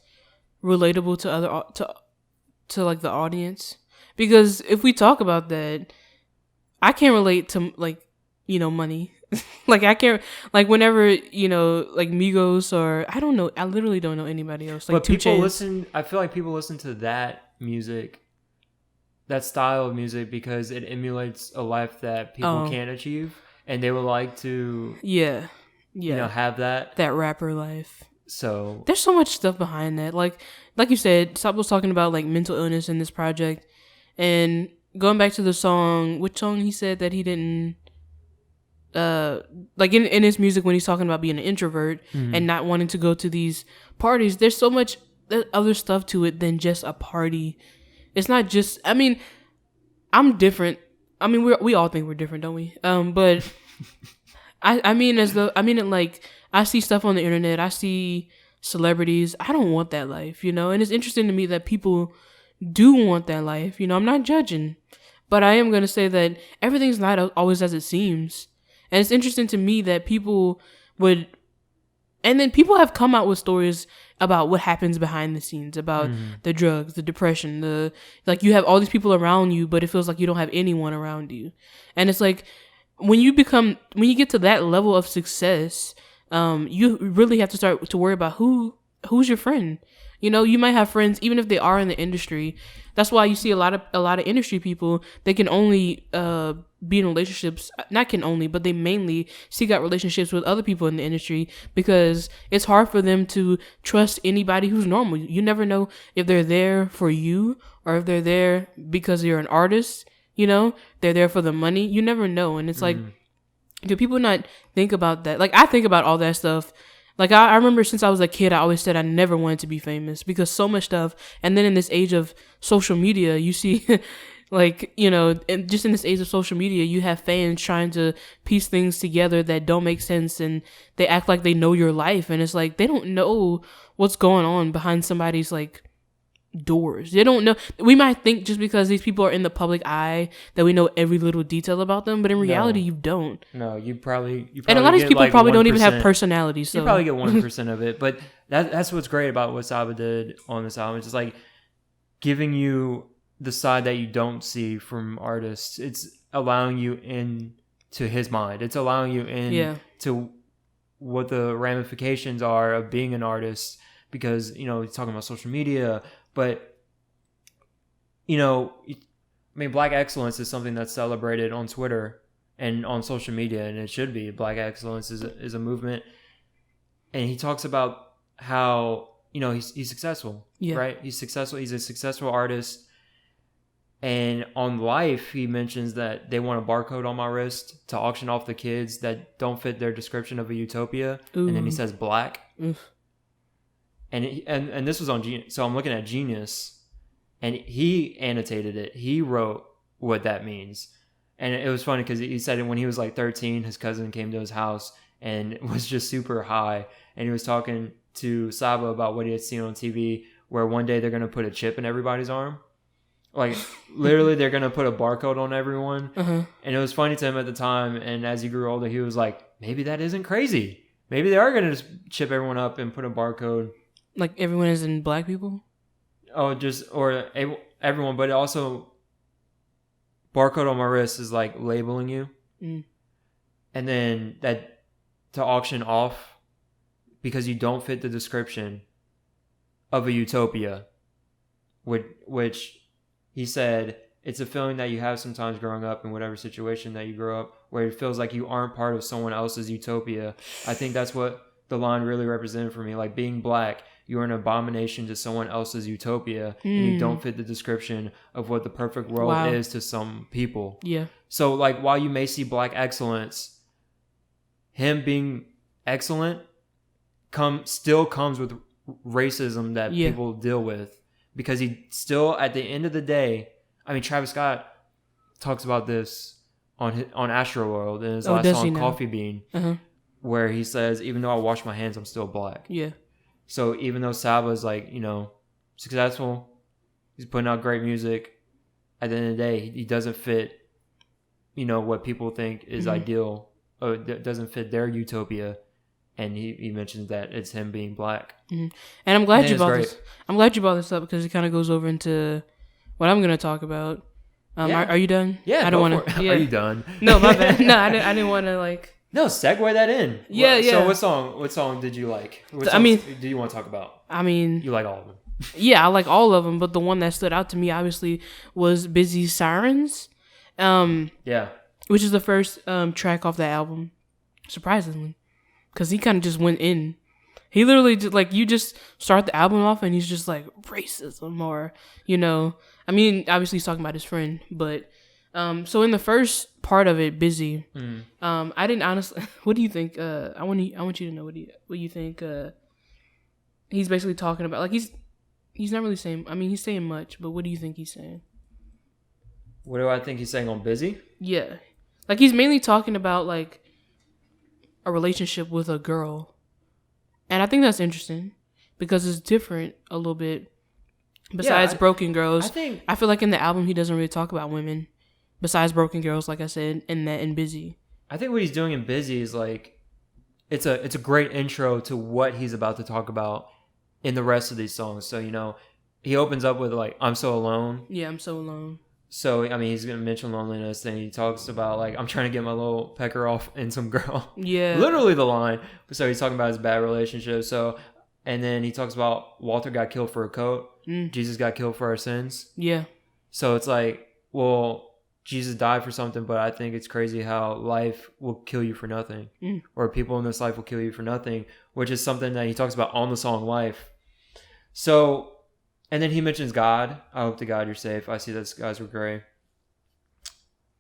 Speaker 2: relatable to like the audience? Because if we talk about that, I can't relate to like money. Like I can't, like whenever like Migos, or I don't know, I literally don't know anybody else. Like
Speaker 1: but people listen. I feel like people listen to that music, that style of music, because it emulates a life that people can't achieve, and they would like to have that
Speaker 2: rapper life.
Speaker 1: So
Speaker 2: there's so much stuff behind that. Like you said, Saba was talking about like mental illness in this project, and going back to the song, which song he said that he didn't. Like in his music, when he's talking about being an introvert and not wanting to go to these parties, there's so much other stuff to it than just a party. It's not just, I mean, I'm different. I mean, we all think we're different, don't we? But I mean it like, I see stuff on the internet, I see celebrities. I don't want that life, and it's interesting to me that people do want that life. I'm not judging, but I am going to say that everything's not always as it seems. And it's interesting to me that people have come out with stories about what happens behind the scenes, about the drugs, the depression, like you have all these people around you, but it feels like you don't have anyone around you. And it's like, when you get to that level of success, you really have to start to worry about who's your friend. You know, you might have friends, even if they are in the industry. That's why you see a lot of industry people, they can only be in relationships, not can only, but they mainly seek out relationships with other people in the industry because it's hard for them to trust anybody who's normal. You never know if they're there for you or if they're there because you're an artist, you know, they're there for the money. You never know. And it's like, do people not think about that? Like, I think about all that stuff. Like, I remember since I was a kid, I always said I never wanted to be famous because so much stuff. And then in this age of social media, you see, like, you know, and just in this age of social media, you have fans trying to piece things together that don't make sense. And they act like they know your life. And it's like, they don't know what's going on behind somebody's, like, doors. They don't know. We might think just because these people are in the public eye that we know every little detail about them, but in reality, you don't.
Speaker 1: No, you probably
Speaker 2: and a lot of these people like probably 1%. Don't even have personalities. So.
Speaker 1: You probably get 1% of it, but that's what's great about what Saba did on this album. It's just like giving you the side that you don't see from artists. It's allowing you in to his mind. It's allowing you in to what the ramifications are of being an artist because, you know, he's talking about social media. But, you know, I mean, Black excellence is something that's celebrated on Twitter and on social media, and it should be. Black excellence is a movement. And he talks about how, you know, he's successful, right? He's successful. He's a successful artist. And on Life, he mentions that they want a barcode on my wrist to auction off the kids that don't fit their description of a utopia. Ooh. And then he says black. Oof. And this was on Genius. So I'm looking at Genius, and he annotated it. He wrote what that means. And it was funny because he said when he was like 13, his cousin came to his house and was just super high. And he was talking to Saba about what he had seen on TV, where one day they're going to put a chip in everybody's arm. Like, literally, they're going to put a barcode on everyone. Uh-huh. And it was funny to him at the time. And as he grew older, he was like, maybe that isn't crazy. Maybe they are going to just chip everyone up and put a barcode.
Speaker 2: Like everyone is in black people?
Speaker 1: Oh, or everyone, but also barcode on my wrist is like labeling you. Mm. And then that to auction off because you don't fit the description of a utopia, which he said it's a feeling that you have sometimes growing up in whatever situation that you grow up where it feels like you aren't part of someone else's utopia. I think that's what the line really represented for me. Like being black, you're an abomination to someone else's utopia and you don't fit the description of what the perfect world is to some people. Yeah. So like while you may see black excellence, him being excellent still comes with racism that people deal with because he still at the end of the day, I mean Travis Scott talks about this on Astroworld in his last song Coffee Bean. Uh-huh. Where he says, even though I wash my hands, I'm still black. Yeah. So even though Saba's like, you know, successful, he's putting out great music, at the end of the day, he doesn't fit, you know, what people think is ideal, or doesn't fit their utopia. And he mentions that it's him being black. Mm-hmm.
Speaker 2: And I'm glad you brought this. I'm glad you brought this up because it kind of goes over into what I'm going to talk about. Are you done?
Speaker 1: Yeah. I don't want to. Yeah. Are you done?
Speaker 2: No, my bad. No, I didn't want to like.
Speaker 1: No, segue that in.
Speaker 2: Yeah.
Speaker 1: So what song did you like? What songs do you want to talk about?
Speaker 2: I mean,
Speaker 1: you like all of them.
Speaker 2: Yeah, I like all of them, but the one that stood out to me obviously was Busy Sirens. Which is the first track off the album, surprisingly, because he kind of just went in. He literally just, like, you just start the album off and he's just like racism or, you know, I mean, obviously he's talking about his friend, but so in the first part of it, Busy, I didn't honestly. What do you think? I want you to know what you think. He's basically talking about, like, he's not really saying. I mean, he's saying much, but what do you think he's saying?
Speaker 1: What do I think he's saying on Busy?
Speaker 2: Yeah, like he's mainly talking about like a relationship with a girl, and I think that's interesting because it's different a little bit. Besides Broken Girls, I feel like in the album he doesn't really talk about women. Besides Broken Girls, like I said, in Busy. I
Speaker 1: think what he's doing in Busy is like, it's a great intro to what he's about to talk about in the rest of these songs. So, you know, he opens up with like, I'm so alone.
Speaker 2: Yeah, I'm so alone.
Speaker 1: So, I mean, he's going to mention loneliness. Then he talks about like, I'm trying to get my little pecker off in some girl.
Speaker 2: Yeah.
Speaker 1: Literally the line. So he's talking about his bad relationship. So And then he talks about Walter got killed for a coat. Jesus got killed for our sins.
Speaker 2: Yeah.
Speaker 1: So it's like, well, Jesus died for something, but I think it's crazy how life will kill you for nothing. Or people in this life will kill you for nothing, which is something that he talks about on the song Life. So, and then he mentions God. I hope to God you're safe. I see that skies were gray.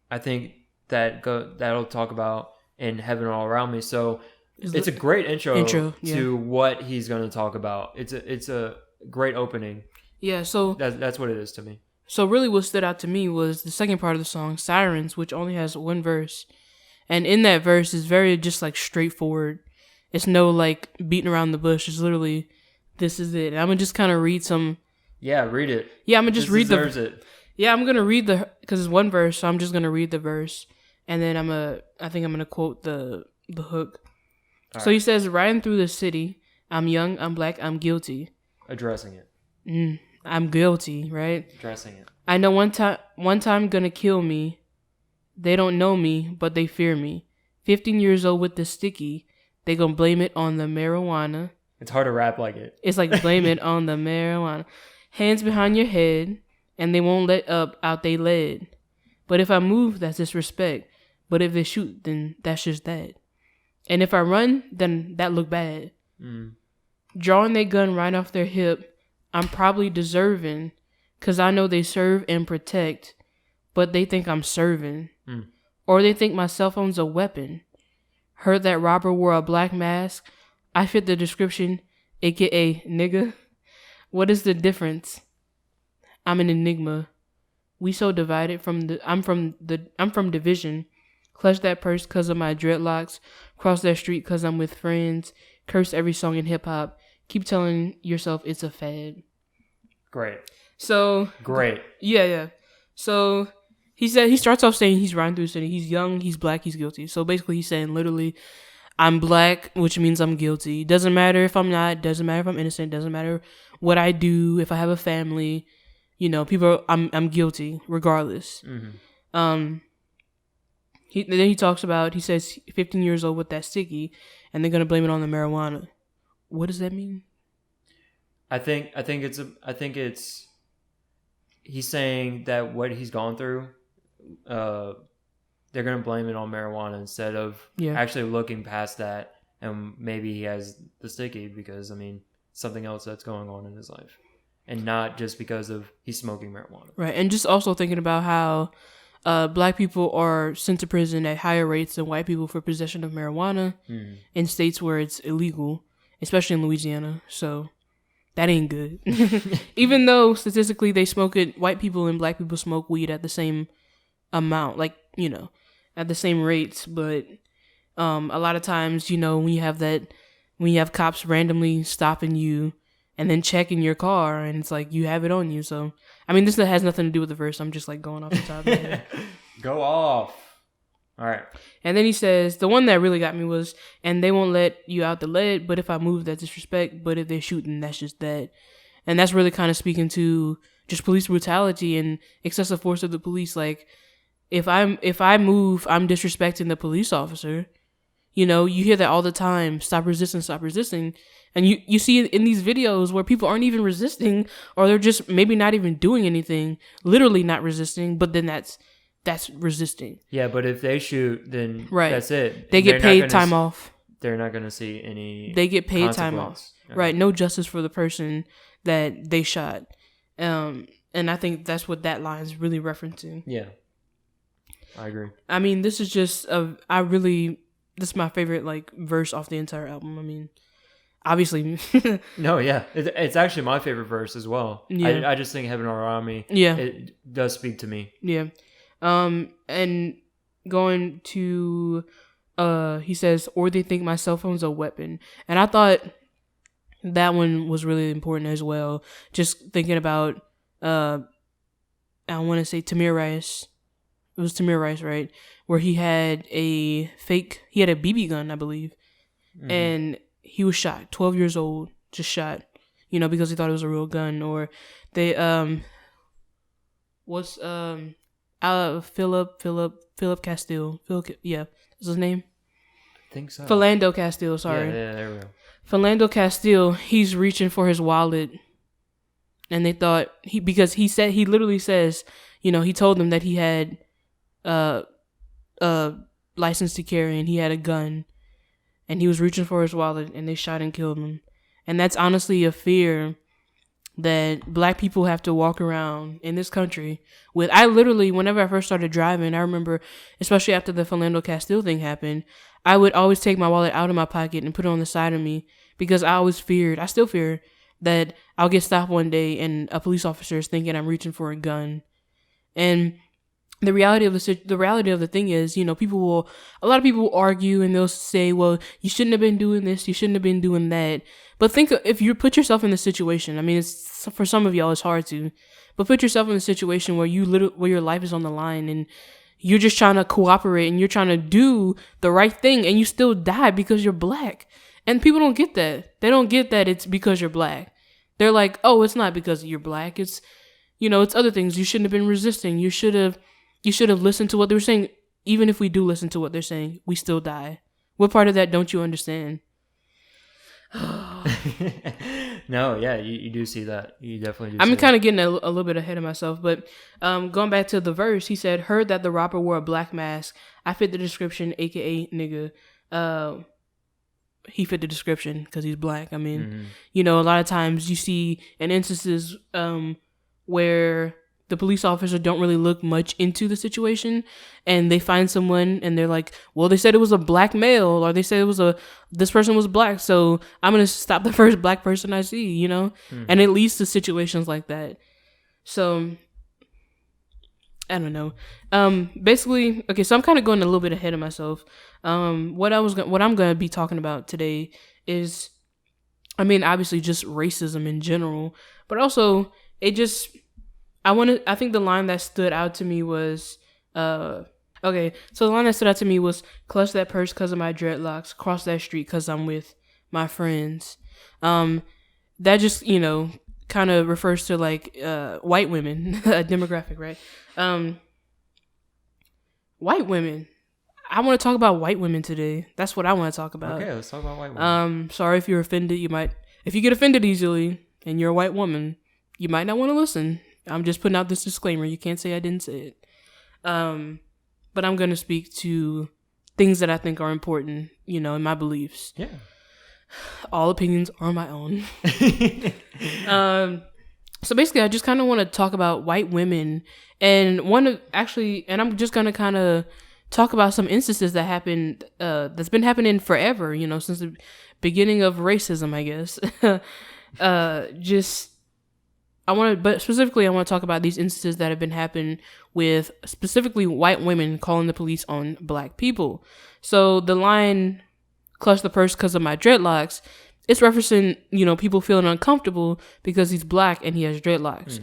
Speaker 1: I think that'll talk about in heaven all around me. So it's a great intro to what he's going to talk about. It's a great opening.
Speaker 2: Yeah, so
Speaker 1: that's what it is to me.
Speaker 2: So really what stood out to me was the second part of the song, Sirens, which only has one verse. And in that verse is very just like straightforward. It's no like beating around the bush. It's literally, this is it. And I'm going to just kind of read some.
Speaker 1: Yeah, read it.
Speaker 2: Yeah, I'm going to just read
Speaker 1: it.
Speaker 2: Yeah, I'm going to read because it's one verse, so I'm just going to read the verse. And then I think I'm going to quote the hook. All right. He says, riding through the city, I'm young, I'm black, I'm guilty.
Speaker 1: Addressing it.
Speaker 2: I'm guilty, right?
Speaker 1: Addressing it.
Speaker 2: I know one time gonna kill me. They don't know me, but they fear me. 15 years old with the sticky. They gonna blame it on the marijuana.
Speaker 1: It's hard to rap like it.
Speaker 2: It's like blame it on the marijuana. Hands behind your head, and they won't let up out they lead. But if I move, that's disrespect. But if they shoot, then that's just that. And if I run, then that look bad. Drawing their gun right off their hip, I'm probably deserving, 'cause I know they serve and protect, but they think I'm serving. Or they think my cell phone's a weapon. Heard that robber wore a black mask. I fit the description, aka nigga. What is the difference? I'm an enigma. We so divided I'm from division. Clutch that purse 'cause of my dreadlocks. Cross that street 'cause I'm with friends. Curse every song in hip hop. Keep telling yourself it's a fad.
Speaker 1: Great.
Speaker 2: So
Speaker 1: great.
Speaker 2: Yeah. So he starts off saying he's riding through the city. He's young, he's black, he's guilty. So basically he's saying literally, I'm black, which means I'm guilty. Doesn't matter if I'm not, doesn't matter if I'm innocent, doesn't matter what I do, if I have a family, I'm guilty regardless. Then he talks about, he says 15 years old with that sticky, and they're gonna blame it on the marijuana. What does that mean?
Speaker 1: I think it's he's saying that what he's gone through, they're gonna blame it on marijuana instead of actually looking past that, and maybe he has the sticky because something else that's going on in his life, and not just because of he's smoking marijuana. Right,
Speaker 2: and just also thinking about how black people are sent to prison at higher rates than white people for possession of marijuana in states where it's illegal, especially in Louisiana. So that ain't good. Even though statistically they smoke it, white people and black people smoke weed at the same amount, at the same rates. But a lot of times, when you have cops randomly stopping you and then checking your car, and it's like you have it on you. So this has nothing to do with the verse. I'm just going off the top of it.
Speaker 1: Go off. All right.
Speaker 2: And then he says, the one that really got me was, and they won't let you out the lead, but if I move, that's disrespect. But if they're shooting, that's just that. And that's really kind of speaking to just police brutality and excessive force of the police. Like, if I move, I'm disrespecting the police officer. You hear that all the time. Stop resisting. And you see in these videos where people aren't even resisting, or they're just maybe not even doing anything, literally not resisting, but then that's resisting.
Speaker 1: Yeah, but if they shoot, then that's it.
Speaker 2: They get paid time off.
Speaker 1: They're not going to see any.
Speaker 2: They get paid time off. Okay. Right, no justice for the person that they shot. And I think that's what that line is really referencing.
Speaker 1: Yeah, I agree.
Speaker 2: This is just this is my favorite verse off the entire album. Obviously.
Speaker 1: No, yeah, it's actually my favorite verse as well. Yeah. I just think Heaven All Around Me.
Speaker 2: Yeah,
Speaker 1: it does speak to me.
Speaker 2: Yeah. And going to, he says, or they think my cell phone's a weapon. And I thought that one was really important as well. Just thinking about, I want to say Tamir Rice. It was Tamir Rice, right? Where he had a BB gun, I believe. Mm-hmm. And he was shot, 12 years old, just shot, because he thought it was a real gun. Or they, Philip Castile. Is his name?
Speaker 1: I think so.
Speaker 2: Philando Castile, sorry.
Speaker 1: Yeah, there we go.
Speaker 2: Philando Castile, he's reaching for his wallet, and they thought because he literally says, he told them that he had a license to carry and he had a gun, and he was reaching for his wallet, and they shot and killed him. And that's honestly a fear that black people have to walk around in this country with. I literally, whenever I first started driving, I remember, especially after the Philando Castile thing happened, I would always take my wallet out of my pocket and put it on the side of me because I still fear that I'll get stopped one day and a police officer is thinking I'm reaching for a gun. And the reality of the thing is, a lot of people will argue and they'll say, well, you shouldn't have been doing this, you shouldn't have been doing that. But think, if you put yourself in the situation, I mean, it's, for some of y'all, it's hard to, but put yourself in a situation where where your life is on the line and you're just trying to cooperate and you're trying to do the right thing and you still die because you're black. And people don't get that. They don't get that it's because you're black. They're like, oh, it's not because you're black. It's, it's other things. You shouldn't have been resisting. You should have listened to what they were saying. Even if we do listen to what they're saying, we still die. What part of that don't you understand?
Speaker 1: No, yeah, you do see that. You definitely do.
Speaker 2: I'm kind of getting a little bit ahead of myself, but going back to the verse, he said, heard that the rapper wore a black mask. I fit the description, aka nigga. He fit the description because he's black. I mean, a lot of times you see in instances where the police officer don't really look much into the situation and they find someone and they're like, well, they said it was a black male, or they said this person was black, so I'm going to stop the first black person I see, and it leads to situations like that. So I don't know. Basically, okay, so I'm kind of going a little bit ahead of myself. What I'm going to be talking about today is, I mean, obviously just racism in general, but also I think the line that stood out to me was, so the line that stood out to me was, clutch that purse cause of my dreadlocks, cross that street cause I'm with my friends. That just, kind of refers to like, white women, a demographic, right? White women. I want to talk about white women today. That's what I want to talk about.
Speaker 1: Okay, let's talk about white women.
Speaker 2: Sorry if you're offended. If you get offended easily and you're a white woman, you might not want to listen. I'm just putting out this disclaimer. You can't say I didn't say it. But I'm going to speak to things that I think are important, in my beliefs. Yeah. All opinions are my own. So basically, I just kind of want to talk about white women and I'm just going to kind of talk about some instances that happened, that's been happening forever, since the beginning of racism, I guess. But specifically, I want to talk about these instances that have been happening with specifically white women calling the police on black people. So the line, clutch the purse because of my dreadlocks, it's referencing, people feeling uncomfortable because he's black and he has dreadlocks.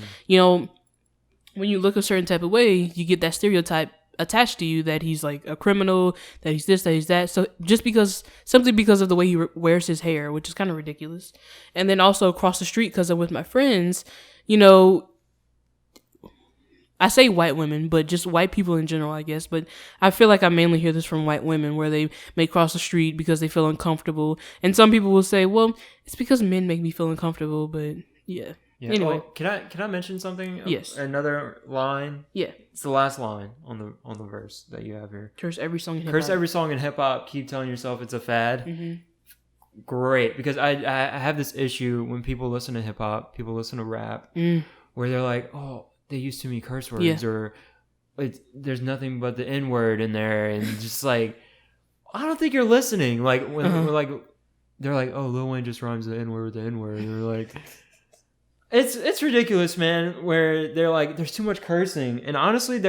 Speaker 2: When you look a certain type of way, you get that stereotype attached to you that he's like a criminal, that he's this, that he's that. So simply because of the way he wears his hair, which is kind of ridiculous. And then also across the street, because I'm with my friends, I say white women, but just white people in general, I guess. But I feel like I mainly hear this from white women where they may cross the street because they feel uncomfortable. And some people will say, well, it's because men make me feel uncomfortable. But yeah. Anyway.
Speaker 1: Oh, can I mention something?
Speaker 2: Yes.
Speaker 1: Another line?
Speaker 2: Yeah.
Speaker 1: It's the last line on the verse that you have here.
Speaker 2: Curse every song in hip-hop.
Speaker 1: Curse every song in hip-hop. Keep telling yourself it's a fad. Mm-hmm. Great. Because I have this issue when people listen to hip-hop, people listen to rap, where they're like, oh, they use too many curse words, or there's nothing but the N-word in there, and just like, I don't think you're listening. Like when we're like, they're like, oh, Lil Wayne just rhymes the N-word with the N-word, and we're like, it's ridiculous, man. Where they're like, there's too much cursing, and honestly,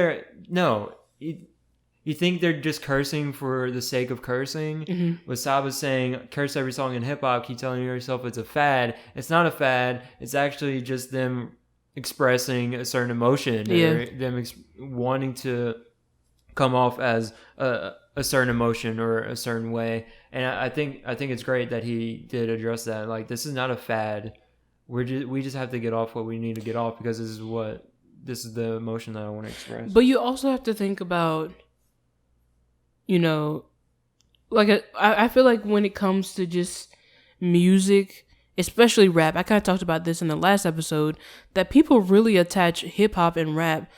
Speaker 1: you think they're just cursing for the sake of cursing. Mm-hmm. What Saba's saying, curse every song in hip hop, keep telling yourself it's a fad. It's not a fad. It's actually just them expressing a certain emotion, or them wanting to come off as a certain emotion or a certain way. And I think it's great that he did address that. Like, this is not a fad. We just have to get off what we need to get off, because this is the emotion that I want to express.
Speaker 2: But you also have to think about, like I feel like when it comes to just music, especially rap. I kind of talked about this in the last episode, that people really attach hip hop and rap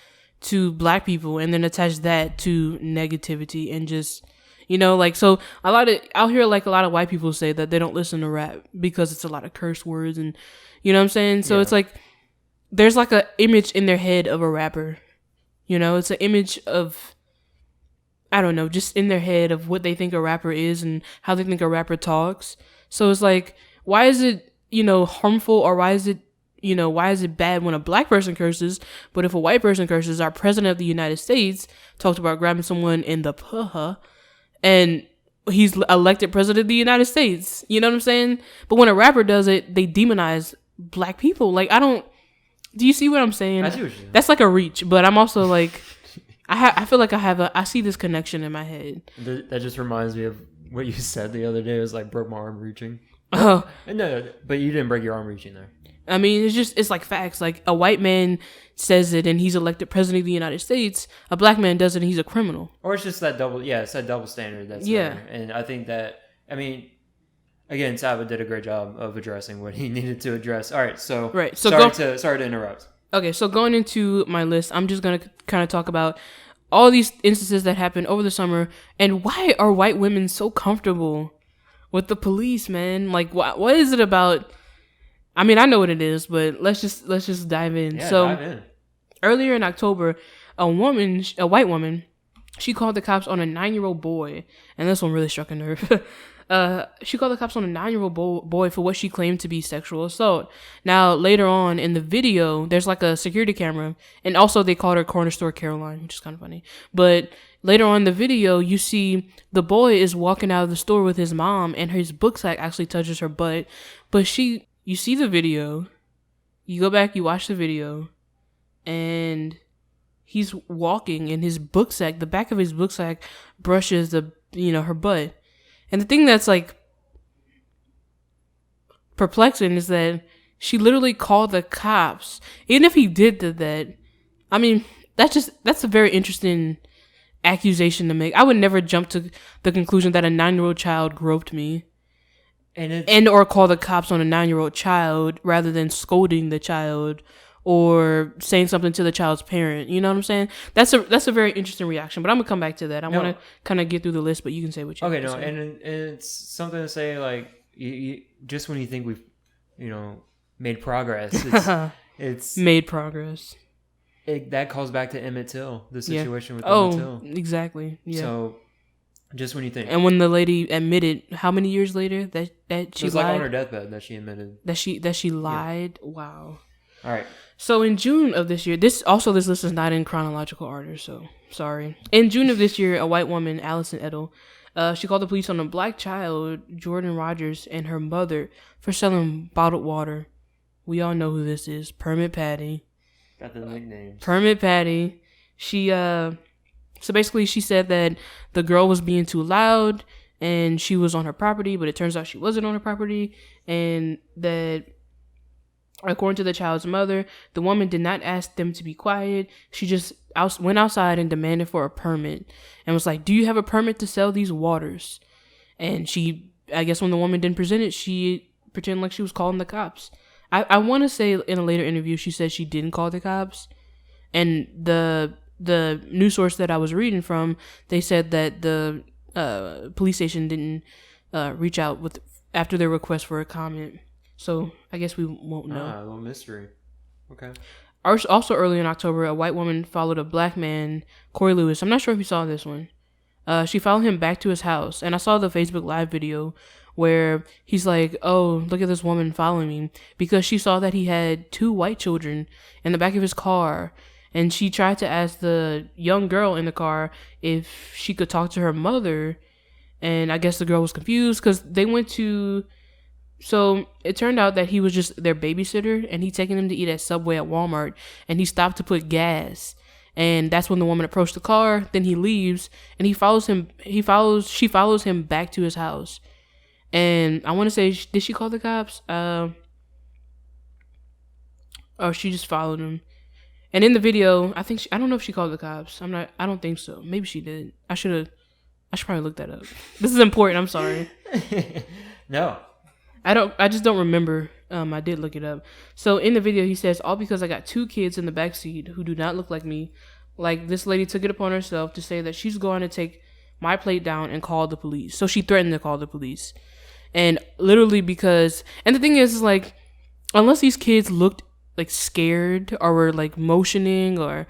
Speaker 2: to black people and then attach that to negativity and just, you know, like, so I'll hear like a lot of white people say that they don't listen to rap because it's a lot of curse words and, you know what I'm saying? So it's like, there's like a image in their head of a rapper, you know, it's an image of, I don't know, just in their head of what they think a rapper is and how they think a rapper talks. So it's like, why is it, you know, harmful, or why is it bad when a black person curses, but if a white person curses? Our president of the United States talked about grabbing someone in the puha, and he's elected president of the United States. You know what I'm saying? But when a rapper does it, they demonize black people. Like, do you see what I'm saying?
Speaker 1: I see what you're saying.
Speaker 2: That's like a reach, but I'm also like, I feel like I see this connection in my head.
Speaker 1: That just reminds me of what you said the other day. It was like, broke my arm reaching.
Speaker 2: Oh.
Speaker 1: No, but you didn't break your arm reaching there.
Speaker 2: I mean, it's like facts. Like, a white man says it and he's elected president of the United States. A black man does it and he's a criminal.
Speaker 1: Or it's just that it's that double standard that's there. And I think that, I mean, again, Saba did a great job of addressing what he needed to address. All right, so sorry to interrupt.
Speaker 2: Okay, so going into my list, I'm just going to kind of talk about all these instances that happened over the summer, and why are white women so comfortable with the police, man? Like, what is it about? I mean, I know what it is, but let's just dive in.
Speaker 1: Yeah,
Speaker 2: so,
Speaker 1: dive in.
Speaker 2: Earlier in October, a white woman, she called the cops on a 9-year-old boy, and this one really struck a nerve. She called the cops on a 9-year-old boy for what she claimed to be sexual assault. Now, later on in the video, there's like a security camera, and also they called her Corner Store Caroline, which is kind of funny. But later on in the video, you see the boy is walking out of the store with his mom, and his book sack actually touches her butt. But you see the video, you go back, you watch the video, and he's walking, and his book sack, the back of his book sack brushes her butt. And the thing that's like perplexing is that she literally called the cops. Even if he did that, I mean, that's a very interesting accusation to make. I would never jump to the conclusion that a 9-year-old child groped me. Or call the cops on a 9-year-old child rather than scolding the child or saying something to the child's parent. You know what I'm saying? That's a very interesting reaction, but I'm gonna come back to that. I want to kind of get through the list, but you can say what you
Speaker 1: okay.
Speaker 2: No,
Speaker 1: say. And it's something to say, like, you, just when you think we've, made progress, it's
Speaker 2: made progress.
Speaker 1: That calls back to Emmett Till, the situation with Emmett Till.
Speaker 2: Exactly. Yeah.
Speaker 1: So, just when you think,
Speaker 2: and when the lady admitted, how many years later that she lied?
Speaker 1: It was like on her deathbed that she admitted
Speaker 2: that she lied. Yeah. Wow.
Speaker 1: All right.
Speaker 2: So in June of this year, this list is not in chronological order, so sorry. In June of this year, a white woman, Allison Edel, she called the police on a black child, Jordan Rogers, and her mother for selling bottled water. We all know who this is, Permit Patty.
Speaker 1: Got the nickname.
Speaker 2: Permit Patty. So basically she said that the girl was being too loud and she was on her property, but it turns out she wasn't on her property, and that, according to the child's mother, the woman did not ask them to be quiet. She just went outside and demanded for a permit and was like, "Do you have a permit to sell these waters?" And I guess when the woman didn't present it, she pretended like she was calling the cops. I want to say in a later interview, she said she didn't call the cops. And the news source that I was reading from, they said that the police station didn't reach out after their request for a comment. So I guess we won't know.
Speaker 1: A little mystery. Okay.
Speaker 2: Also early in October, a white woman followed a black man, Corey Lewis. I'm not sure if you saw this one. She followed him back to his house, and I saw the Facebook Live video where he's like, "Oh, look at this woman following me," because she saw that he had 2 white children in the back of his car, and she tried to ask the young girl in the car if she could talk to her mother, and I guess the girl was confused because they went to. So it turned out that he was just their babysitter, and he'd taken them to eat at Subway at Walmart, and he stopped to put gas. And that's when the woman approached the car. Then he leaves, and she follows him back to his house. And I want to say, did she call the cops? Or she just followed him. And in the video, I don't know if she called the cops. I don't think so. Maybe she did. I should probably look that up. This is important. I'm sorry.
Speaker 1: No.
Speaker 2: I just don't remember. I did look it up. So in the video, he says, all because I got 2 kids in the backseat who do not look like me. Like, this lady took it upon herself to say that she's going to take my plate down and call the police. So she threatened to call the police. And literally because, and the thing is like, unless these kids looked like scared or were like motioning, or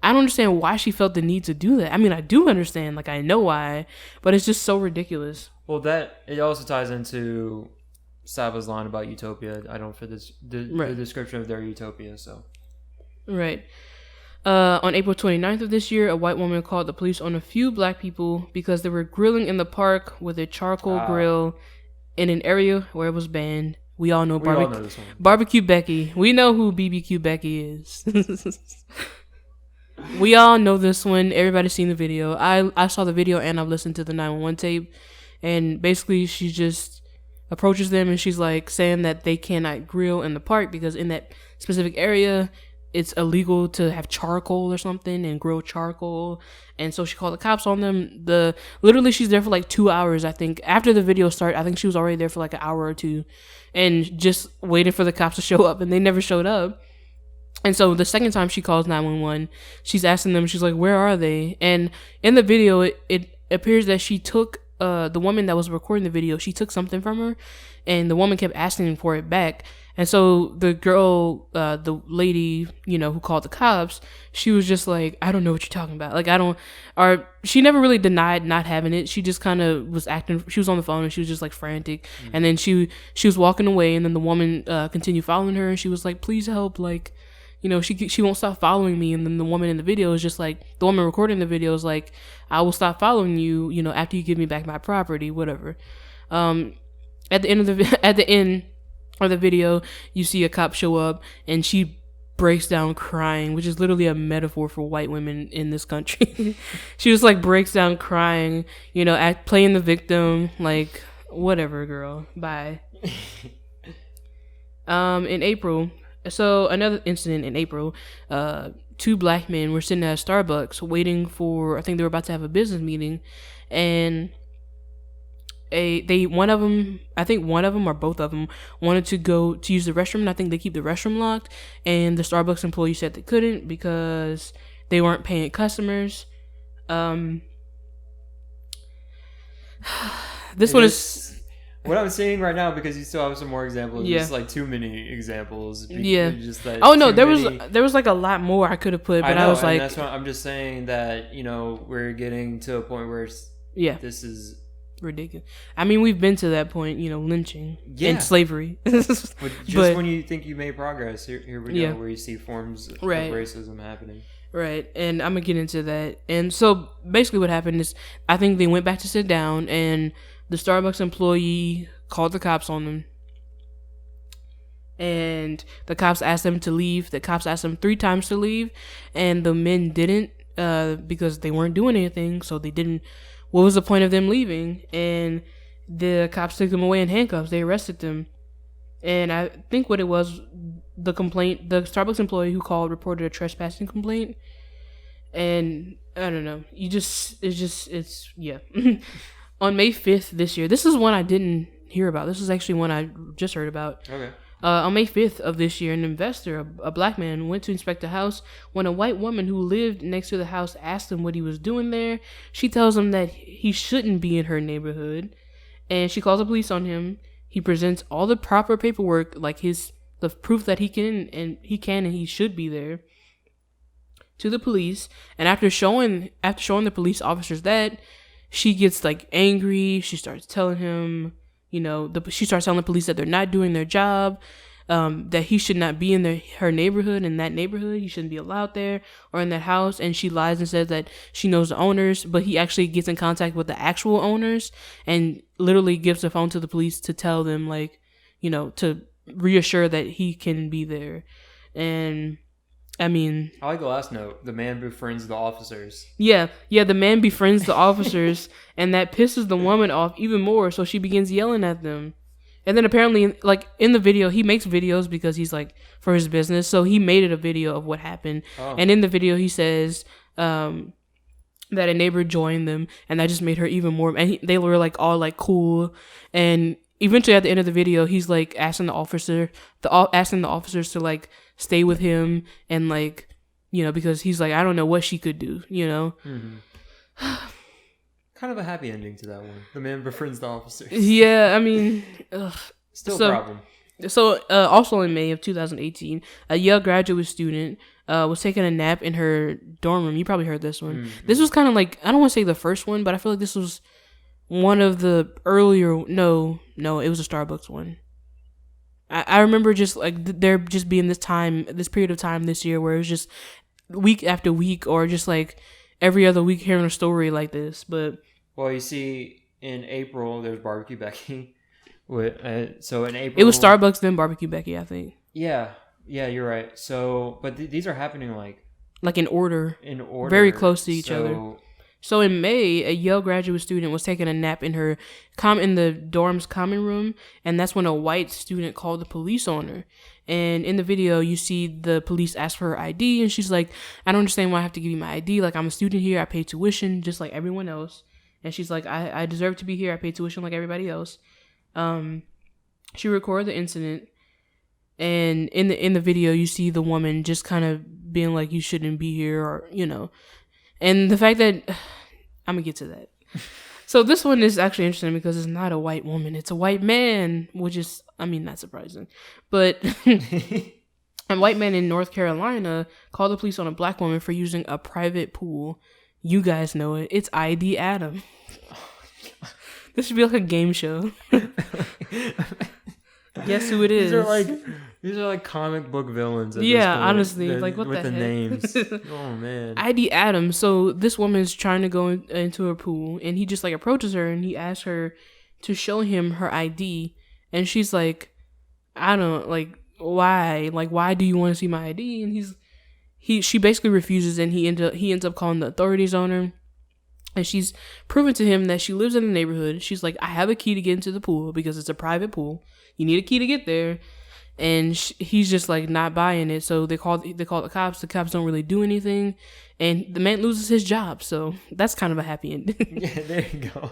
Speaker 2: I don't understand why she felt the need to do that. I mean, I do understand, like I know why, but it's just so ridiculous.
Speaker 1: Well, that it also ties into Saba's line about utopia. I don't fit the description of their utopia. So
Speaker 2: right. On April 29th of this year, a white woman called the police on a few black people because they were grilling in the park with a charcoal grill in an area where it was banned. We all know Barbecue Becky. We know who BBQ Becky is. We all know this one. Everybody's seen the video. I saw the video and I've listened to the 911 tape. And basically she just approaches them and she's like saying that they cannot grill in the park because in that specific area it's illegal to have charcoal or something and grill charcoal. And so she called the cops on them. Literally she's there for like 2 hours, I think. After the video started, I think she was already there for like an hour or two and just waiting for the cops to show up, and they never showed up. And so the second time she calls 911, she's asking them, she's like, where are they? And in the video, it appears that she took the woman that was recording the video, she took something from her, and the woman kept asking for it back. And so the girl, the lady, who called the cops, she was just like, I don't know what you're talking about. Like, she never really denied not having it. She just kind of was acting, she was on the phone and she was just like frantic. Mm-hmm. And then she was walking away, and then the woman continued following her, and she was like, please help. Like, she won't stop following me. And then the woman in the video is just like, the woman recording the video is like, I will stop following you, after you give me back my property, whatever. At the end of the video, you see a cop show up and she breaks down crying, which is literally a metaphor for white women in this country. She just like breaks down crying, playing the victim, like, whatever, girl, bye. In April, so another incident in April, 2 black men were sitting at a Starbucks waiting for, I think they were about to have a business meeting, and one of them or both of them wanted to go to use the restroom, and I think they keep the restroom locked, and the Starbucks employee said they couldn't because they weren't paying customers. This one is
Speaker 1: what I'm seeing right now, because you still have some more examples. Yeah. Just like too many examples.
Speaker 2: Yeah.
Speaker 1: Just like
Speaker 2: there was like a lot more I could have put, but I was like,
Speaker 1: that's why I'm just saying that we're getting to a point where this is
Speaker 2: ridiculous. I mean, we've been to that point, lynching and slavery. But
Speaker 1: when you think you made progress, here we go, where you see forms of racism happening.
Speaker 2: Right, and I'm gonna get into that. And so basically, what happened is, I think they went back to sit down, and the Starbucks employee called the cops on them. And the cops asked them to leave. The cops asked them 3 times to leave, and the men didn't, because they weren't doing anything. So they didn't. What was the point of them leaving? And the cops took them away in handcuffs. They arrested them. And I think what it was, the Starbucks employee who called reported a trespassing complaint. And I don't know. It's On May 5th this year, this is one I didn't hear about. This is actually one I just heard about.
Speaker 1: Okay.
Speaker 2: On May 5th of this year, an investor, a black man, went to inspect the house when a white woman who lived next to the house asked him what he was doing there. She tells him that he shouldn't be in her neighborhood, and she calls the police on him. He presents all the proper paperwork, like the proof that he can and he should be there, to the police. And after showing the police officers that, she gets like angry. She starts telling him, she starts telling the police that they're not doing their job, that he should not be in her neighborhood, in that neighborhood. He shouldn't be allowed there or in that house. And she lies and says that she knows the owners, but he actually gets in contact with the actual owners and literally gives the phone to the police to tell them, like, to reassure that he can be there. And I mean,
Speaker 1: I like the last note. The man befriends the officers.
Speaker 2: Yeah, the man befriends the officers, and that pisses the woman off even more, so she begins yelling at them. And then apparently, like, in the video, he makes videos because he's, like, for his business, so he made it a video of what happened. Oh. And in the video, he says that a neighbor joined them, and that just made her even more, and they were, like, all, like, cool, and eventually at the end of the video, he's like asking the officers to like stay with him and like, you know, because he's like, I don't know what she could do, you know.
Speaker 1: Kind of a happy ending to that one. The man befriends the officers.
Speaker 2: Yeah, I mean,
Speaker 1: still a problem.
Speaker 2: So, also in May of 2018, a Yale graduate student was taking a nap in her dorm room. You probably heard this one. Mm-hmm. This was kind of like, I don't want to say the first one, but I feel like this was one of the earlier. No, it was a Starbucks one. I remember just like there just being this period of time this year where it was just week after week, or just like every other week hearing a story like this. But
Speaker 1: well, you see, in April there's Barbecue Becky. So in April,
Speaker 2: it was Starbucks, then Barbecue Becky, I think.
Speaker 1: Yeah, you're right. So, but these are happening like
Speaker 2: in order, very close to each other. So in May, a Yale graduate student was taking a nap in the dorm's common room, and that's when a white student called the police on her. And in the video, you see the police ask for her ID, and she's like, "I don't understand why I have to give you my ID. Like, I'm a student here. I pay tuition just like everyone else." And she's like, I deserve to be here. I pay tuition like everybody else. She recorded the incident, and in the video you see the woman just kind of being like, you shouldn't be here, or you know. And the fact that I'm gonna get to that. So this one is actually interesting because it's not a white woman, it's a white man, which is, I mean, not surprising. But a white man in North Carolina called the police on a black woman for using a private pool. You guys know it. It's ID Adam. This should be like a game show. Guess who it is?
Speaker 1: These are like comic book villains.
Speaker 2: Yeah, honestly, like what
Speaker 1: with
Speaker 2: the heck?
Speaker 1: Names. Oh man.
Speaker 2: ID Adam. So this woman is trying to go into her pool, and he just like approaches her, and he asks her to show him her ID, and she's like, I don't like why. Like, why do you want to see my ID? And she basically refuses, and he ends up calling the authorities on her. And she's proven to him that she lives in the neighborhood. She's like, I have a key to get into the pool because it's a private pool. You need a key to get there. And he's just like not buying it. So they call the cops. The cops don't really do anything. And the man loses his job. So that's kind of a happy ending.
Speaker 1: Yeah, there you go.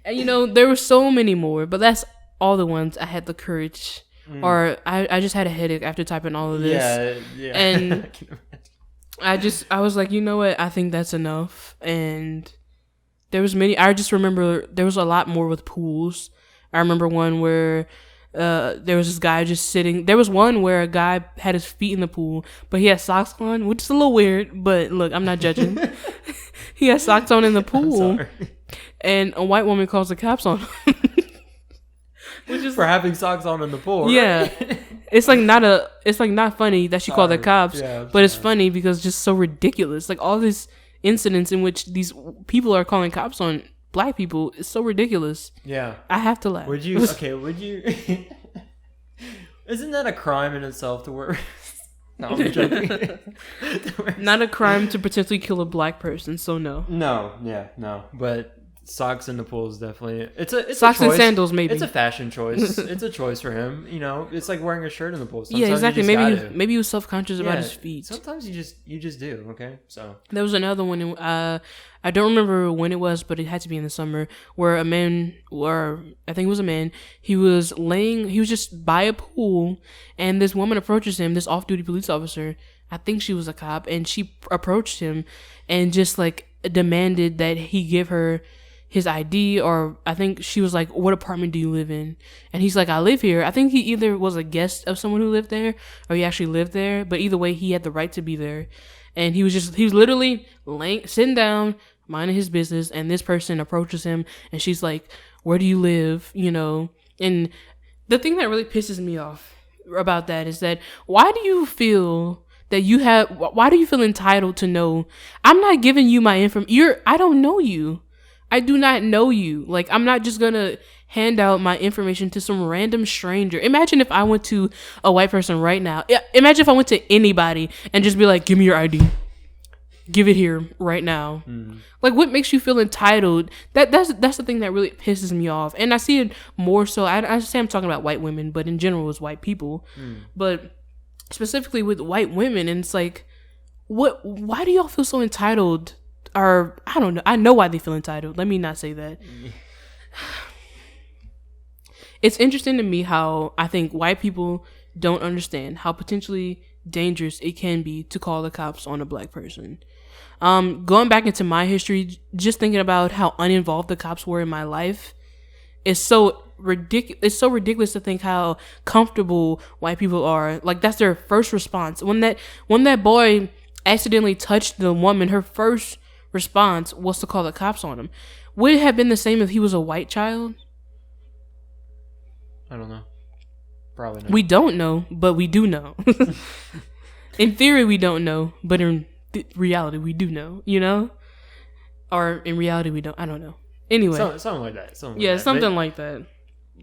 Speaker 2: And you know, there were so many more, but that's all the ones I had the courage. Or I just had a headache after typing all of this.
Speaker 1: Yeah.
Speaker 2: And I was like, you know what? I think that's enough. And there was many. I just remember there was a lot more with pools. I remember one where there was this guy just sitting. There was one where a guy had his feet in the pool, but he had socks on, which is a little weird. But look, I'm not judging. He had socks on in the pool, and a white woman calls the cops on him.
Speaker 1: Which is for having socks on in the pool.
Speaker 2: Yeah.
Speaker 1: Right?
Speaker 2: It's not funny that she called the cops, but it's funny because it's just so ridiculous. Like all these incidents in which these people are calling cops on black people is so ridiculous.
Speaker 1: Yeah.
Speaker 2: I have to laugh.
Speaker 1: Would you isn't that a crime in itself to wear? No, I'm joking.
Speaker 2: Not a crime to potentially kill a black person, so no.
Speaker 1: No. But socks in the pool is definitely it's
Speaker 2: socks
Speaker 1: a choice.
Speaker 2: And sandals, maybe.
Speaker 1: It's a fashion choice. It's a choice for him. You know, it's like wearing a shirt in the pool. Sometimes
Speaker 2: yeah, exactly. Maybe he was self-conscious about his feet.
Speaker 1: Sometimes you just do. Okay, so
Speaker 2: there was another one. I don't remember when it was, but it had to be in the summer, where a man, or I think it was a man, he was just by a pool, and this woman approaches him, this off-duty police officer. I think she was a cop, and she approached him and just like demanded that he give her his ID, or I think she was like, what apartment do you live in? And he's like, I live here. I think he either was a guest of someone who lived there, or he actually lived there, but either way, he had the right to be there. And he was literally sitting down, minding his business, and this person approaches him, and she's like, where do you live? You know. And the thing that really pisses me off about that is that why do you feel entitled to know? I'm not giving you my information. I don't know you. I do not know you. Like, I'm not just gonna hand out my information to some random stranger. Imagine if I went to a white person right now. Imagine if I went to anybody and just be like, give me your ID. Give it here right now. Like, what makes you feel entitled? That's the thing that really pisses me off. And I see it more so. I say I'm talking about white women, but in general, it's white people. But specifically with white women, and it's like, why do y'all feel so entitled? Or I don't know. I know why they feel entitled. Let me not say that. it's interesting to me how I think white people don't understand how potentially dangerous it can be to call the cops on a black person. Going back into my history, just thinking about how uninvolved the cops were in my life, it's so ridiculous. It's so ridiculous to think how comfortable white people are. Like, that's their first response. When that boy accidentally touched the woman, her first response was to call the cops on him. Would it have been the same if he was a white child?
Speaker 1: I don't know. Probably not.
Speaker 2: We don't know, but we do know. In theory, we don't know, but in reality, we do know, you know? Or in reality, we don't. I don't know. Anyway.
Speaker 1: Something like that.
Speaker 2: Something like that.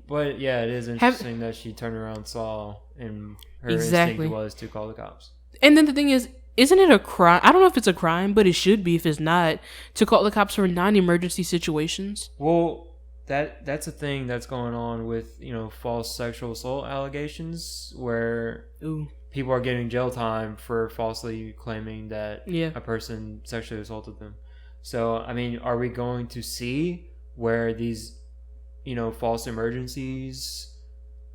Speaker 1: But yeah, it is interesting that she turned around and saw, and her instinct was to call the cops. And
Speaker 2: then the thing is, isn't it a crime? I don't know if it's a crime, but it should be if it's not, to call the cops for non-emergency situations.
Speaker 1: Well, that's a thing that's going on with, false sexual assault allegations, where people are getting jail time for falsely claiming that a person sexually assaulted them. So, I mean, are we going to see where these, false emergencies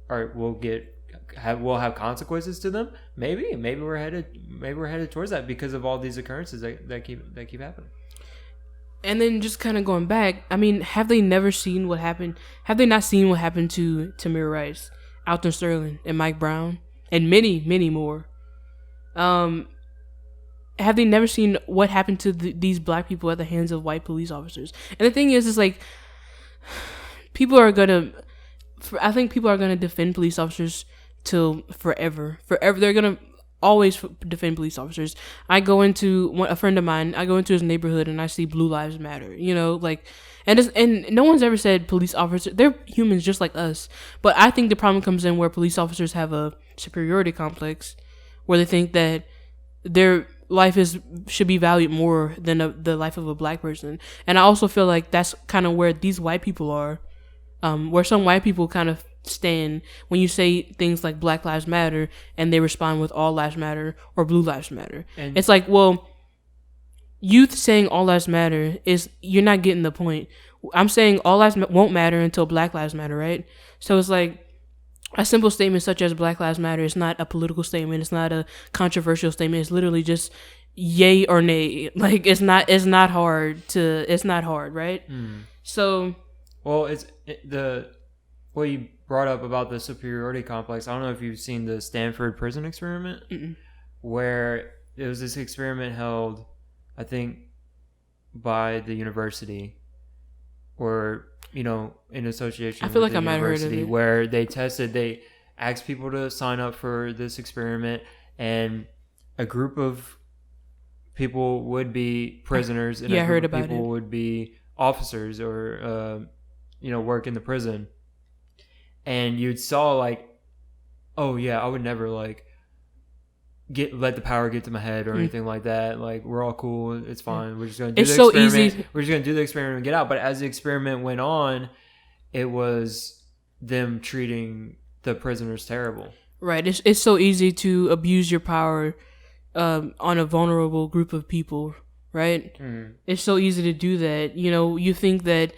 Speaker 1: will have consequences to them? Maybe we're headed towards that because of all these occurrences that keep happening.
Speaker 2: And then just kind of going back, I mean, have they never seen what happened? Have they not seen what happened to Tamir Rice, Alton Sterling, and Mike Brown, and many, many more? Have they never seen what happened to these black people at the hands of white police officers? And the thing is like, I think people are gonna defend police officers till forever. They're gonna always defend police officers. A friend of mine, I go into his neighborhood and I see Blue Lives Matter, and no one's ever said police officers, they're humans just like us. But I think the problem comes in where police officers have a superiority complex, where they think that their life should be valued more than the life of a black person. And I also feel like that's kind of where these white people are, where some white people kind of stand when you say things like Black Lives Matter and they respond with All Lives Matter or Blue Lives Matter. And it's like, well, you saying All Lives Matter you're not getting the point. I'm saying all lives won't matter until Black Lives Matter, right? So it's like, a simple statement such as Black Lives Matter is not a political statement. It's not a controversial statement. It's literally just yay or nay. Like, it's not hard, right? So,
Speaker 1: well, what you brought up about the superiority complex. I don't know if you've seen the Stanford prison experiment, where it was this experiment held, I think, by the university, or in association.
Speaker 2: I feel
Speaker 1: with
Speaker 2: like
Speaker 1: the
Speaker 2: I might have heard of it.
Speaker 1: Where they asked people to sign up for this experiment, and a group of people would be prisoners, and a group of people would be officers or work in the prison. And you'd saw like, oh yeah, I would never like let the power get to my head or anything like that. Like, we're all cool, it's fine. We're just gonna do the experiment. It's so easy. We're just gonna do the experiment and get out. But as the experiment went on, it was them treating the prisoners terrible.
Speaker 2: Right. It's so easy to abuse your power on a vulnerable group of people, right? It's so easy to do that. You think that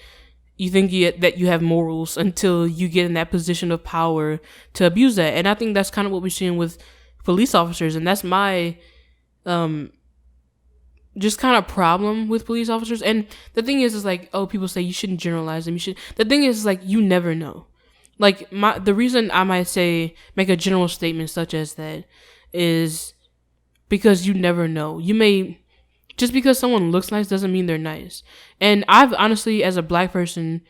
Speaker 2: you have morals until you get in that position of power to abuse that. And I think that's kind of what we're seeing with police officers, and that's my just kind of problem with police officers. And the thing is like, oh, people say you shouldn't generalize them. The thing is like, you never know. Like, the reason I might make a general statement such as that is because you never know. Just because someone looks nice doesn't mean they're nice. And I've honestly, as a black person,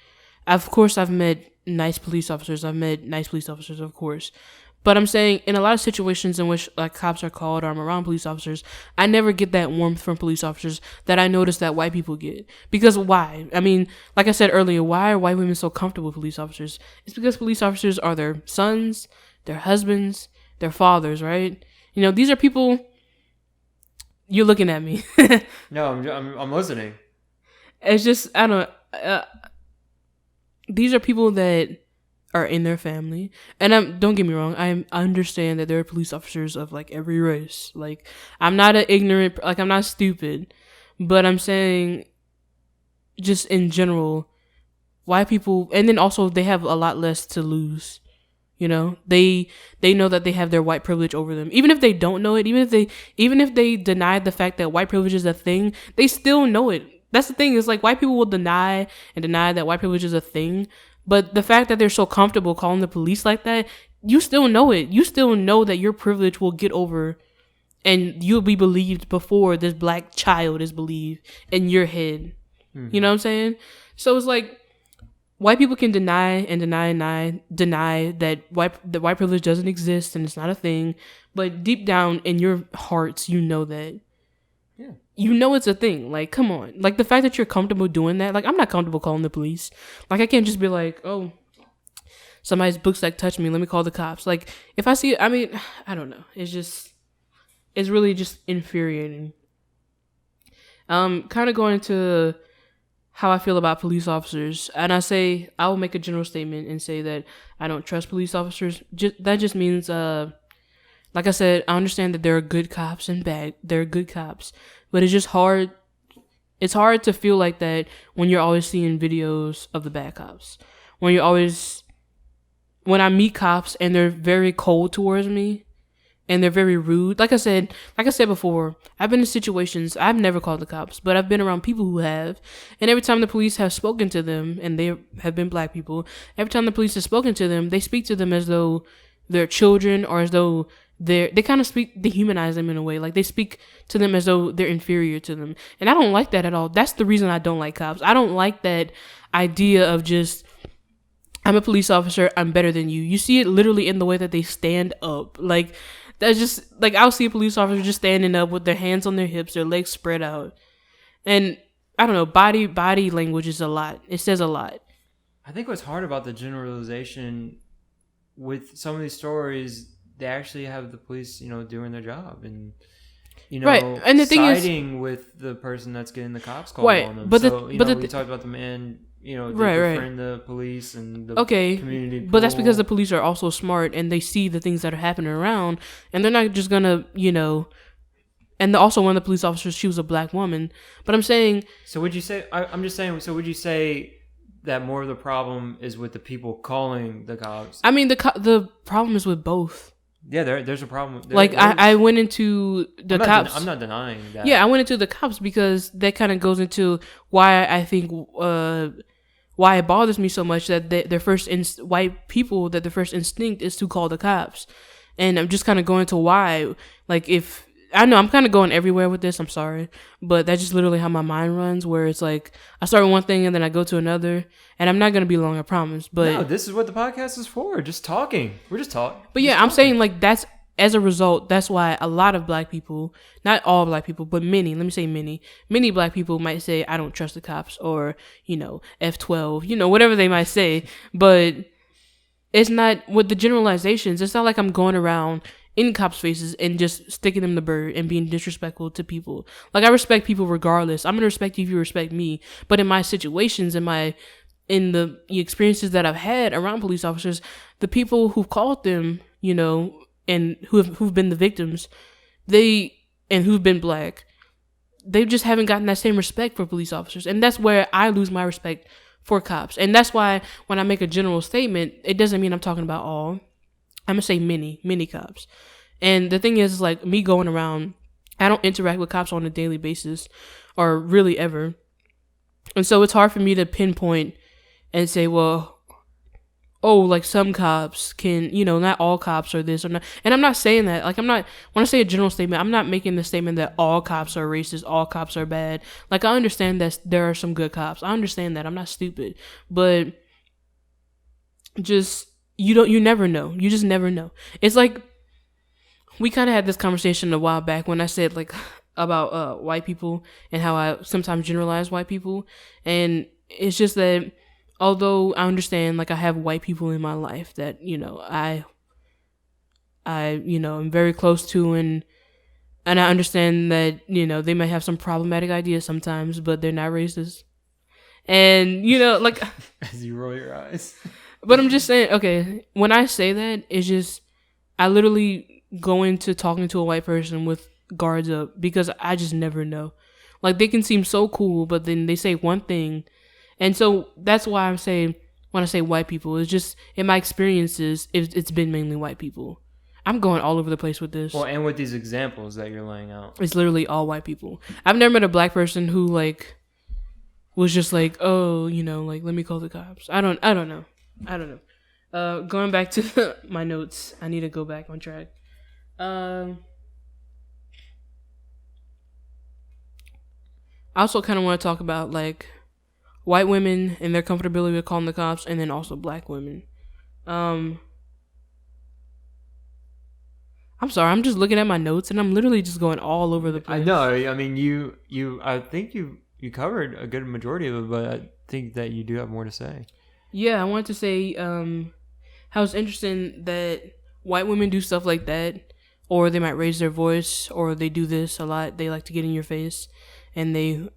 Speaker 2: of course I've met nice police officers. Of course. But I'm saying, in a lot of situations in which like cops are called, or I'm around police officers, I never get that warmth from police officers that I notice that white people get. Because why? I mean, like I said earlier, why are white women so comfortable with police officers? It's because police officers are their sons, their husbands, their fathers, right? These are people. You're looking at me.
Speaker 1: No, I'm listening.
Speaker 2: It's just, I don't. These are people that are in their family, and don't get me wrong, I understand that there are police officers of like every race. Like, I'm not I'm not stupid, but I'm saying, just in general, white people, and then also they have a lot less to lose. You know, they know that they have their white privilege over them. Even if they don't know it, even if they deny the fact that white privilege is a thing, they still know it. That's the thing, is like white people will deny that white privilege is a thing, but the fact that they're so comfortable calling the police like that, you still know it. You still know that your privilege will get over and you'll be believed before this black child is believed in your head. Mm-hmm. You know what I'm saying? So it's like, white people can deny that white privilege doesn't exist and it's not a thing, but deep down in your hearts, you know that. Yeah. You know it's a thing. Like, come on. Like, the fact that you're comfortable doing that, like, I'm not comfortable calling the police. Like, I can't just be like, oh, somebody's booksack touched me, let me call the cops. Like, if I see it, I mean, I don't know. It's really just infuriating. Kind of going into how I feel about police officers, and I will make a general statement and say that I don't trust police officers. That just means, like I said, I understand that there are good cops and bad. There are good cops, but it's just hard. It's hard to feel like that when you're always seeing videos of the bad cops. When I meet cops and they're very cold towards me, and they're very rude. Like I said before, I've been in situations, I've never called the cops, but I've been around people who have. And every time the police have spoken to them, and they have been black people, every time the police have spoken to them, they speak to them as though they're children, or as though they kind of dehumanize them in a way. Like, they speak to them as though they're inferior to them. And I don't like that at all. That's the reason I don't like cops. I don't like that idea of just, I'm a police officer, I'm better than you. You see it literally in the way that they stand up. Like, that's just, like, I'll see a police officer just standing up with their hands on their hips, their legs spread out. And, I don't know, body language is a lot. It says a lot.
Speaker 1: I think what's hard about the generalization with some of these stories, they actually have the police, doing their job. And,
Speaker 2: right. And the thing
Speaker 1: siding with the person that's getting the cops called on them. But we talked about the man... they befriend the police and the community pool.
Speaker 2: But that's because the police are also smart and they see the things that are happening around, and they're not just gonna, and also one of the police officers, she was a black woman. But I'm saying...
Speaker 1: So would you say... I'm just saying, so would you say that more of the problem is with the people calling the cops?
Speaker 2: I mean, the problem is with both.
Speaker 1: Yeah, there's a problem.
Speaker 2: I went into the cops.
Speaker 1: I'm not denying that.
Speaker 2: Yeah, I went into the cops because that kind of goes into why I think... why it bothers me so much that white people, that their first instinct is to call the cops. And I'm just kind of going to why. Like, if I know I'm kind of going everywhere with this, I'm sorry, but that's just literally how my mind runs, where it's like I start with one thing and then I go to another, and I'm not going to be long, I promise. But
Speaker 1: no, this is what the podcast is for, just talking. We're just talking.
Speaker 2: But yeah, I'm saying, like, that's, as a result, that's why a lot of black people, not all black people, but many black people might say, I don't trust the cops, or, F12, whatever they might say. But it's not, with the generalizations, it's not like I'm going around in cops' faces and just sticking them the bird and being disrespectful to people. Like, I respect people regardless. I'm going to respect you if you respect me. But in my situations, in the experiences that I've had around police officers, the people who've called them, and who've been the victims, and who've been black, they just haven't gotten that same respect for police officers. And that's where I lose my respect for cops. And that's why when I make a general statement, it doesn't mean I'm talking about all. I'm going to say many cops. And the thing is, like, me going around, I don't interact with cops on a daily basis, or really ever. And so it's hard for me to pinpoint and say, well, like, some cops can, not all cops are this or not. And I'm not saying that. Like, when I say a general statement, I'm not making the statement that all cops are racist, all cops are bad. Like, I understand that there are some good cops. I understand that. I'm not stupid. But just, you never know. You just never know. It's like, we kind of had this conversation a while back when I said, like, about white people and how I sometimes generalize white people. And it's just that, although I understand, like, I have white people in my life that, I am very close to, and I understand that, they might have some problematic ideas sometimes, but they're not racist. And, like...
Speaker 1: As you roll your eyes.
Speaker 2: But I'm just saying, okay, when I say that, it's just, I literally go into talking to a white person with guards up, because I just never know. Like, they can seem so cool, but then they say one thing, And so that's why I'm saying, when I say white people, it's just, in my experiences, it's been mainly white people. I'm going all over the place with this.
Speaker 1: Well, and with these examples that you're laying out,
Speaker 2: it's literally all white people. I've never met a black person who like was just like, oh, you know, like, let me call the cops. I don't know. Going back to my notes, I need to go back on track. I also kind of want to talk about like white women and their comfortability with calling the cops, and then also black women. I'm sorry, I'm just looking at my notes and I'm literally just going all over the place.
Speaker 1: I know. I mean, I think you covered a good majority of it, but I think that you do have more to say.
Speaker 2: Yeah, I wanted to say how it's interesting that white women do stuff like that, or they might raise their voice, or they do this a lot. They like to get in your face, and they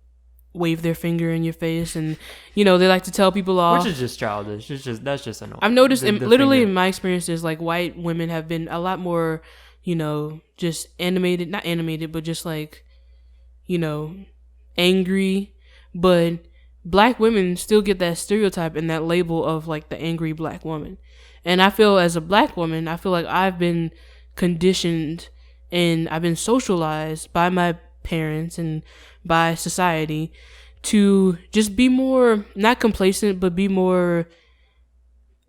Speaker 2: wave their finger in your face, and you know, they like to tell people off,
Speaker 1: which is just childish. That's just annoying.
Speaker 2: I've noticed literally in my experiences, like, white women have been a lot more, you know, just not animated, but just like, you know, angry. But black women still get that stereotype and that label of like the angry black woman. And I feel, as a black woman, I feel like I've been conditioned and I've been socialized by my parents and by society to just be more, not complacent, but be more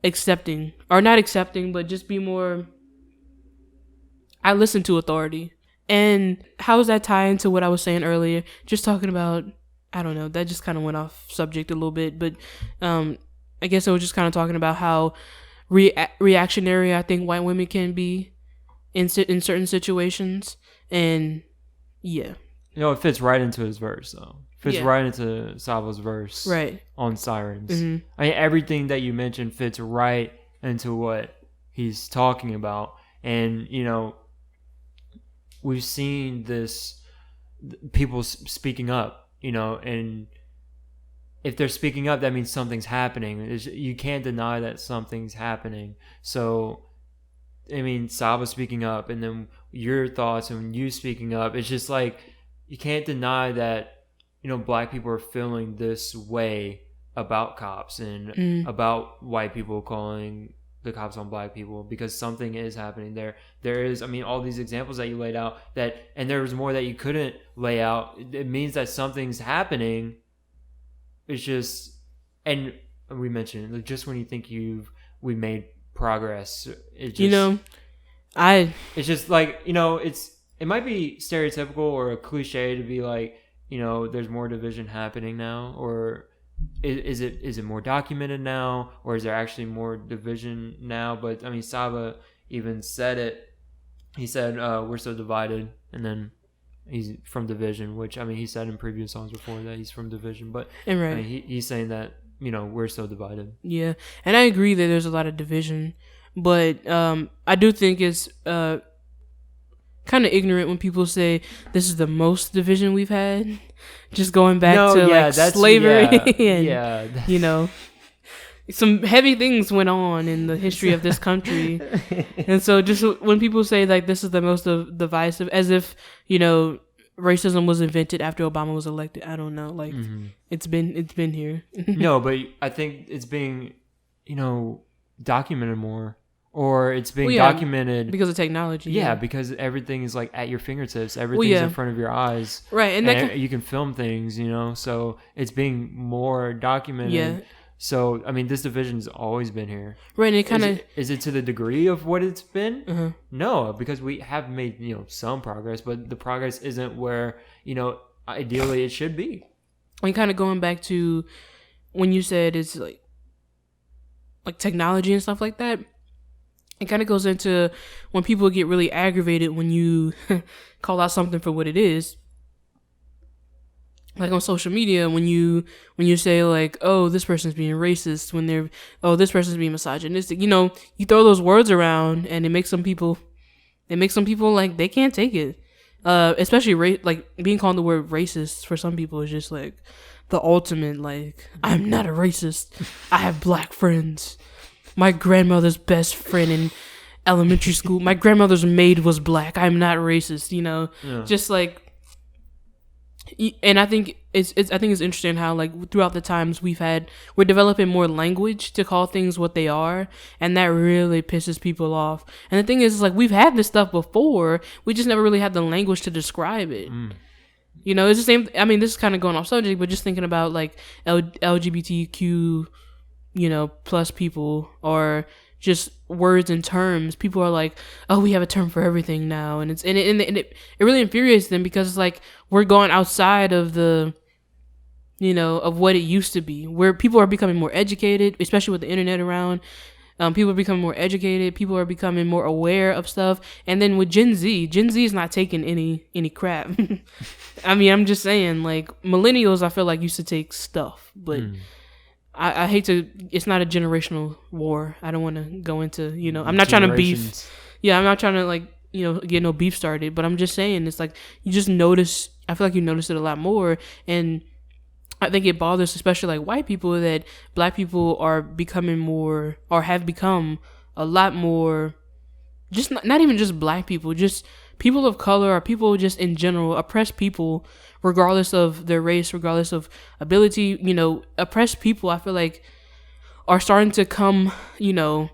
Speaker 2: accepting, or not accepting, but just be more, I listen to authority. And how does that tie into what I was saying earlier? Just talking about, I don't know, that just kind of went off subject a little bit, but I guess I was just kind of talking about how reactionary I think white women can be in certain situations. And yeah,
Speaker 1: you know, it fits right into his verse, though. Fits right into Saba's verse,
Speaker 2: right,
Speaker 1: on sirens.
Speaker 2: Mm-hmm.
Speaker 1: I mean, everything that you mentioned fits right into what he's talking about. And you know, we've seen this, people speaking up, you know, and if they're speaking up, that means something's happening. You can't deny that something's happening. So, I mean, Saba speaking up, and then your thoughts and you speaking up, it's just like, you can't deny that, you know, black people are feeling this way about cops and about white people calling the cops on black people, because something is happening there. There is, I mean, all these examples that you laid out, that, and there was more that you couldn't lay out. It means that something's happening. It's just, and we mentioned, like, just when you think we made progress, it just,
Speaker 2: you know,
Speaker 1: it's just like, you know, it might be stereotypical or a cliche to be like, you know, there's more division happening now, or is it more documented now, or is there actually more division now? But I mean, Saba even said it. He said, we're so divided, and then he's from division, which, I mean, he said in previous songs before that he's from division, but
Speaker 2: right.
Speaker 1: I mean, he's saying that, you know, we're so divided.
Speaker 2: Yeah, and I agree that there's a lot of division, but I do think it's kind of ignorant when people say this is the most division we've had. Just going back to like slavery, and you know, some heavy things went on in the history of this country. And so just when people say like this is the most divisive, as if, you know, racism was invented after Obama was elected. I don't know, like it's been here.
Speaker 1: No, but I think it's being, you know, documented more, or it's being documented
Speaker 2: because of technology.
Speaker 1: Yeah, because everything is like at your fingertips. Everything's in front of your eyes.
Speaker 2: Right, and
Speaker 1: you can film things, you know, so it's being more documented.
Speaker 2: Yeah.
Speaker 1: So, I mean, this division's always been here.
Speaker 2: Right, and it kind of...
Speaker 1: Is it to the degree of what it's been? No, because we have made, you know, some progress, but the progress isn't where, you know, ideally it should be.
Speaker 2: And kind of going back to when you said it's like technology and stuff like that, it kind of goes into when people get really aggravated when you call out something for what it is. Like on social media, when you say like, oh, this person's being racist, this person's being misogynistic, you know, you throw those words around and it makes some people like they can't take it. Especially like being called the word racist for some people is just like the ultimate, like, I'm not a racist. I have black friends. My grandmother's best friend in elementary school, my grandmother's maid was black. I'm not racist, you know?
Speaker 1: Yeah.
Speaker 2: Just like, And I think I think it's interesting how like throughout the times we're developing more language to call things what they are, and that really pisses people off. And the thing is like we've had this stuff before, we just never really had the language to describe it. You know, it's the same. I mean, this is kind of going off subject, but just thinking about like LGBTQ, you know, plus people, or just words and terms. People are like, oh, we have a term for everything now, and it really infuriates them because it's like we're going outside of the, you know, of what it used to be, where people are becoming more educated, especially with the internet around. People are becoming more educated. People are becoming more aware of stuff. And then with Gen Z is not taking any crap. I mean, I'm just saying, like, millennials, I feel like used to take stuff. But I hate to, it's not a generational war. I don't want to go into, you know, I'm not trying to beef. Yeah, I'm not trying to, like, you know, get no beef started. But I'm just saying, it's like, you just notice, I feel like you notice it a lot more. And I think it bothers especially like white people that black people are becoming more, or have become a lot more, just not even just black people, just people of color or people just in general, oppressed people, regardless of their race, regardless of ability, you know, oppressed people, I feel like are starting to come, you know,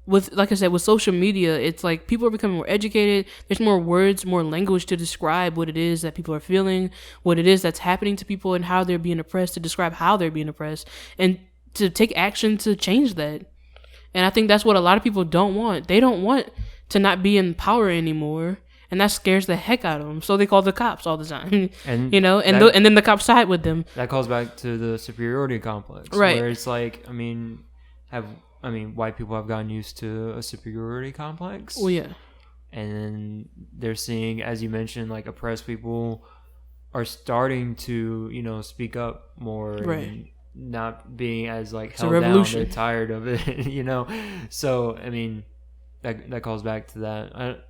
Speaker 2: with, like I said, with social media, it's like people are becoming more educated. There's more words, more language to describe what it is that people are feeling, what it is that's happening to people, and how they're being oppressed, to describe how they're being oppressed, and to take action to change that. And I think that's what a lot of people don't want. They don't want to not be in power anymore, and that scares the heck out of them. So they call the cops all the time, and you know, and and then the cops side with them.
Speaker 1: That calls back to the superiority complex,
Speaker 2: right?
Speaker 1: Where it's like, I mean, white people have gotten used to a superiority complex.
Speaker 2: Well, yeah.
Speaker 1: And then they're seeing, as you mentioned, like oppressed people are starting to, you know, speak up more,
Speaker 2: right?
Speaker 1: And not being as like
Speaker 2: it's
Speaker 1: held down. They're tired of it, you know. So I mean, that calls back to that.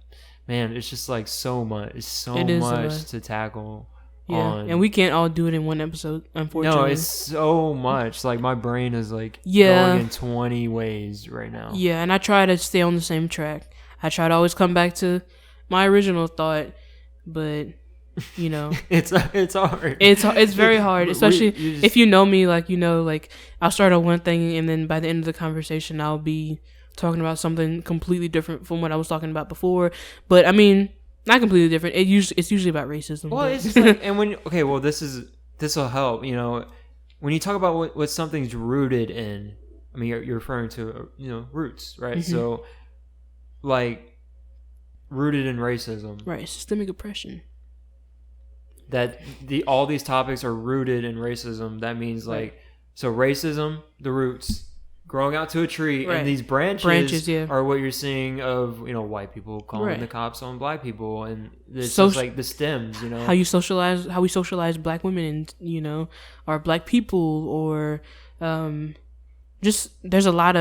Speaker 1: Man, it's just like so much to tackle.
Speaker 2: Yeah, and we can't all do it in one episode, unfortunately.
Speaker 1: No, it's so much. Like, my brain is, like, going in 20 ways right now.
Speaker 2: Yeah, and I try to stay on the same track. I try to always come back to my original thought, but, you know.
Speaker 1: it's hard.
Speaker 2: It's very hard, especially if you know me, like, you know, like, I'll start on one thing, and then by the end of the conversation, I'll be talking about something completely different from what I was talking about before. But, I mean, not completely different. It's usually about racism.
Speaker 1: Well, it's just like, and this will help. You know, when you talk about what something's rooted in, I mean, you're referring to, you know, roots, right? Mm-hmm. So, like, rooted in racism,
Speaker 2: right? Systemic oppression.
Speaker 1: That all these topics are rooted in racism. That means like, so racism, the roots. Growing out to a tree, and these branches are what you're seeing of, you know, white people calling the cops on black people, and it's just like the stems, you know,
Speaker 2: how we socialize black women, and, you know, or black people, or just there's a lot.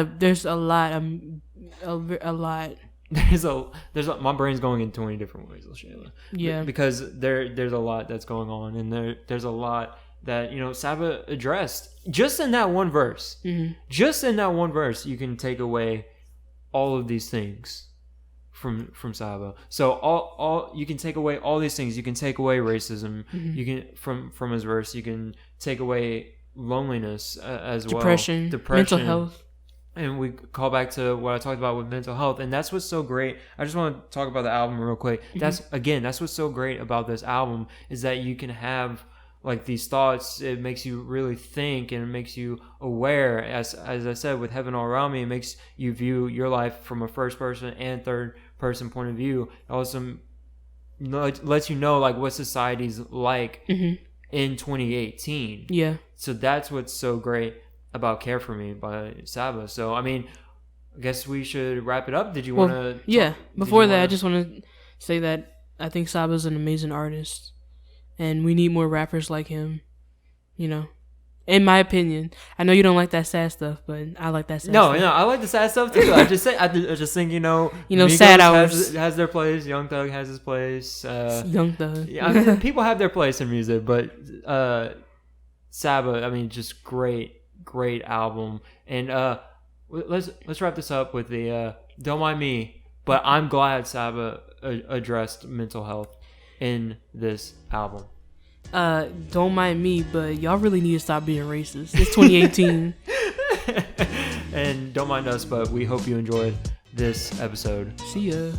Speaker 1: My brain's going in 20 different ways, Shayla.
Speaker 2: Yeah,
Speaker 1: because there's a lot that's going on, and there's a lot that, you know, Saba addressed just in that one verse. Mm-hmm. Just in that one verse, you can take away all of these things from Saba. So all you can take away all these things. You can take away racism. Mm-hmm. You can from his verse. You can take away loneliness as
Speaker 2: depression, mental health.
Speaker 1: And we call back to what I talked about with mental health, and that's what's so great. I just want to talk about the album real quick. Mm-hmm. That's what's so great about this album, is that you can have like these thoughts. It makes you really think, and it makes you aware. As I said, with Heaven All Around Me, it makes you view your life from a first person and third person point of view. It also lets you know like what society's like in 2018.
Speaker 2: Yeah.
Speaker 1: So that's what's so great about Care For Me by Saba. So I mean, I guess we should wrap it up. Did you want to?
Speaker 2: Yeah. Before that, I just want to say that I think Saba's an amazing artist. And we need more rappers like him, you know, in my opinion. I know you don't like that sad stuff, but I like that sad stuff.
Speaker 1: No, I like the sad stuff too. I just think, you know,
Speaker 2: sad hours
Speaker 1: has their place. Young Thug has his place.
Speaker 2: Young Thug.
Speaker 1: Yeah, I mean, people have their place in music, but Saba, I mean, just great album. And let's wrap this up with the Don't Mind Me, but I'm glad Saba addressed mental health in this album.
Speaker 2: Don't mind me, but y'all really need to stop being racist. It's 2018.
Speaker 1: And don't mind us, but we hope you enjoyed this episode.
Speaker 2: See ya.